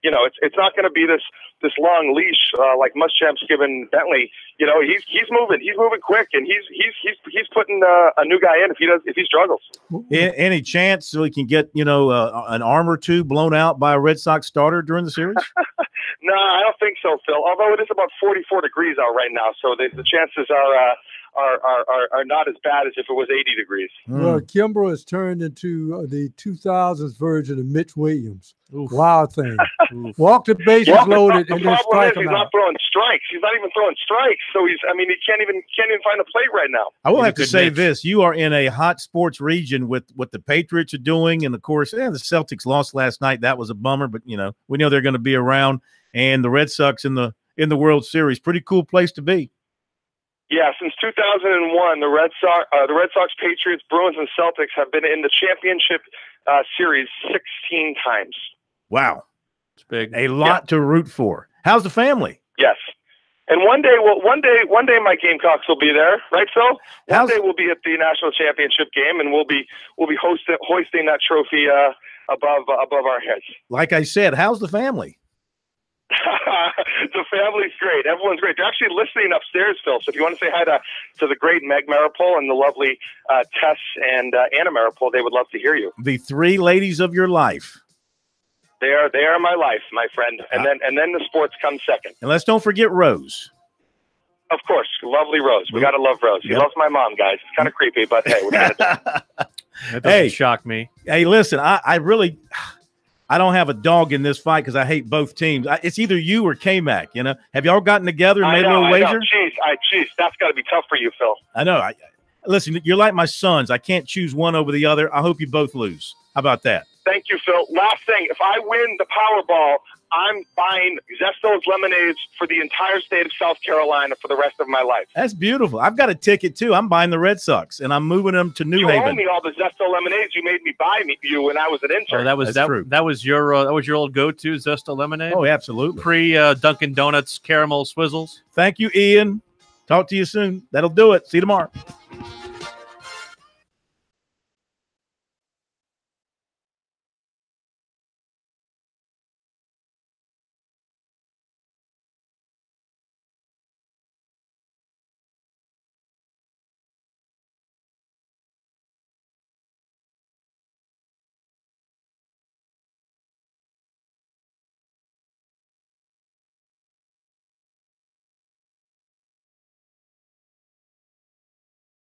It's not going to be this long leash like Muschamp's given Bentley. He's moving quick, and he's putting a new guy in if he struggles. Any chance so he can get an arm or 2 blown out by a Red Sox starter during the series? No, I don't think so, Phil. Although it is about 44 degrees out right now, so the chances are not as bad as if it was 80 degrees. Well, Kimbrel has turned into the 2000s version of Mitch Williams. Wild thing. Walk the bases loaded and then strike him he's out. not throwing strikes. He's not even throwing strikes. So he can't even find a plate right now. I will have to say this: you are in a hot sports region with what the Patriots are doing, and of course, the Celtics lost last night. That was a bummer, but we know they're going to be around, and the Red Sox in the World Series. Pretty cool place to be. Yeah, since 2001, the Red Sox, Patriots, Bruins, and Celtics have been in the championship series 16 times. Wow, it's big. A lot to root for. How's the family? Yes, and one day my Gamecocks will be there, right, Phil? One day we'll be at the national championship game, and we'll be hoisting that trophy above our heads. Like I said, how's the family? The family's great. Everyone's great. They're actually listening upstairs, Phil. So if you want to say hi to the great Meg Maripol and the lovely Tess and Anna Maripol, they would love to hear you. The 3 ladies of your life. They are my life, my friend. And then the sports comes second. And let's don't forget Rose. Of course, lovely Rose. We gotta love Rose. He loves my mom, guys. It's kind of creepy, but hey, we're gonna do. That doesn't shock me. Hey, listen, I don't have a dog in this fight because I hate both teams. It's either you or K-Mac, Have y'all gotten together and made a little wager? Jeez, that's got to be tough for you, Phil. I know. Listen, you're like my sons. I can't choose one over the other. I hope you both lose. How about that? Thank you, Phil. Last thing, if I win the Powerball, I'm buying Zesto's lemonades for the entire state of South Carolina for the rest of my life. That's beautiful. I've got a ticket, too. I'm buying the Red Sox, and I'm moving them to New Haven. You owe me all the Zesto lemonades you made me buy you when I was an intern. Oh, that was your old go-to, Zesto lemonade? Oh, absolutely. Dunkin' Donuts caramel swizzles. Thank you, Ian. Talk to you soon. That'll do it. See you tomorrow.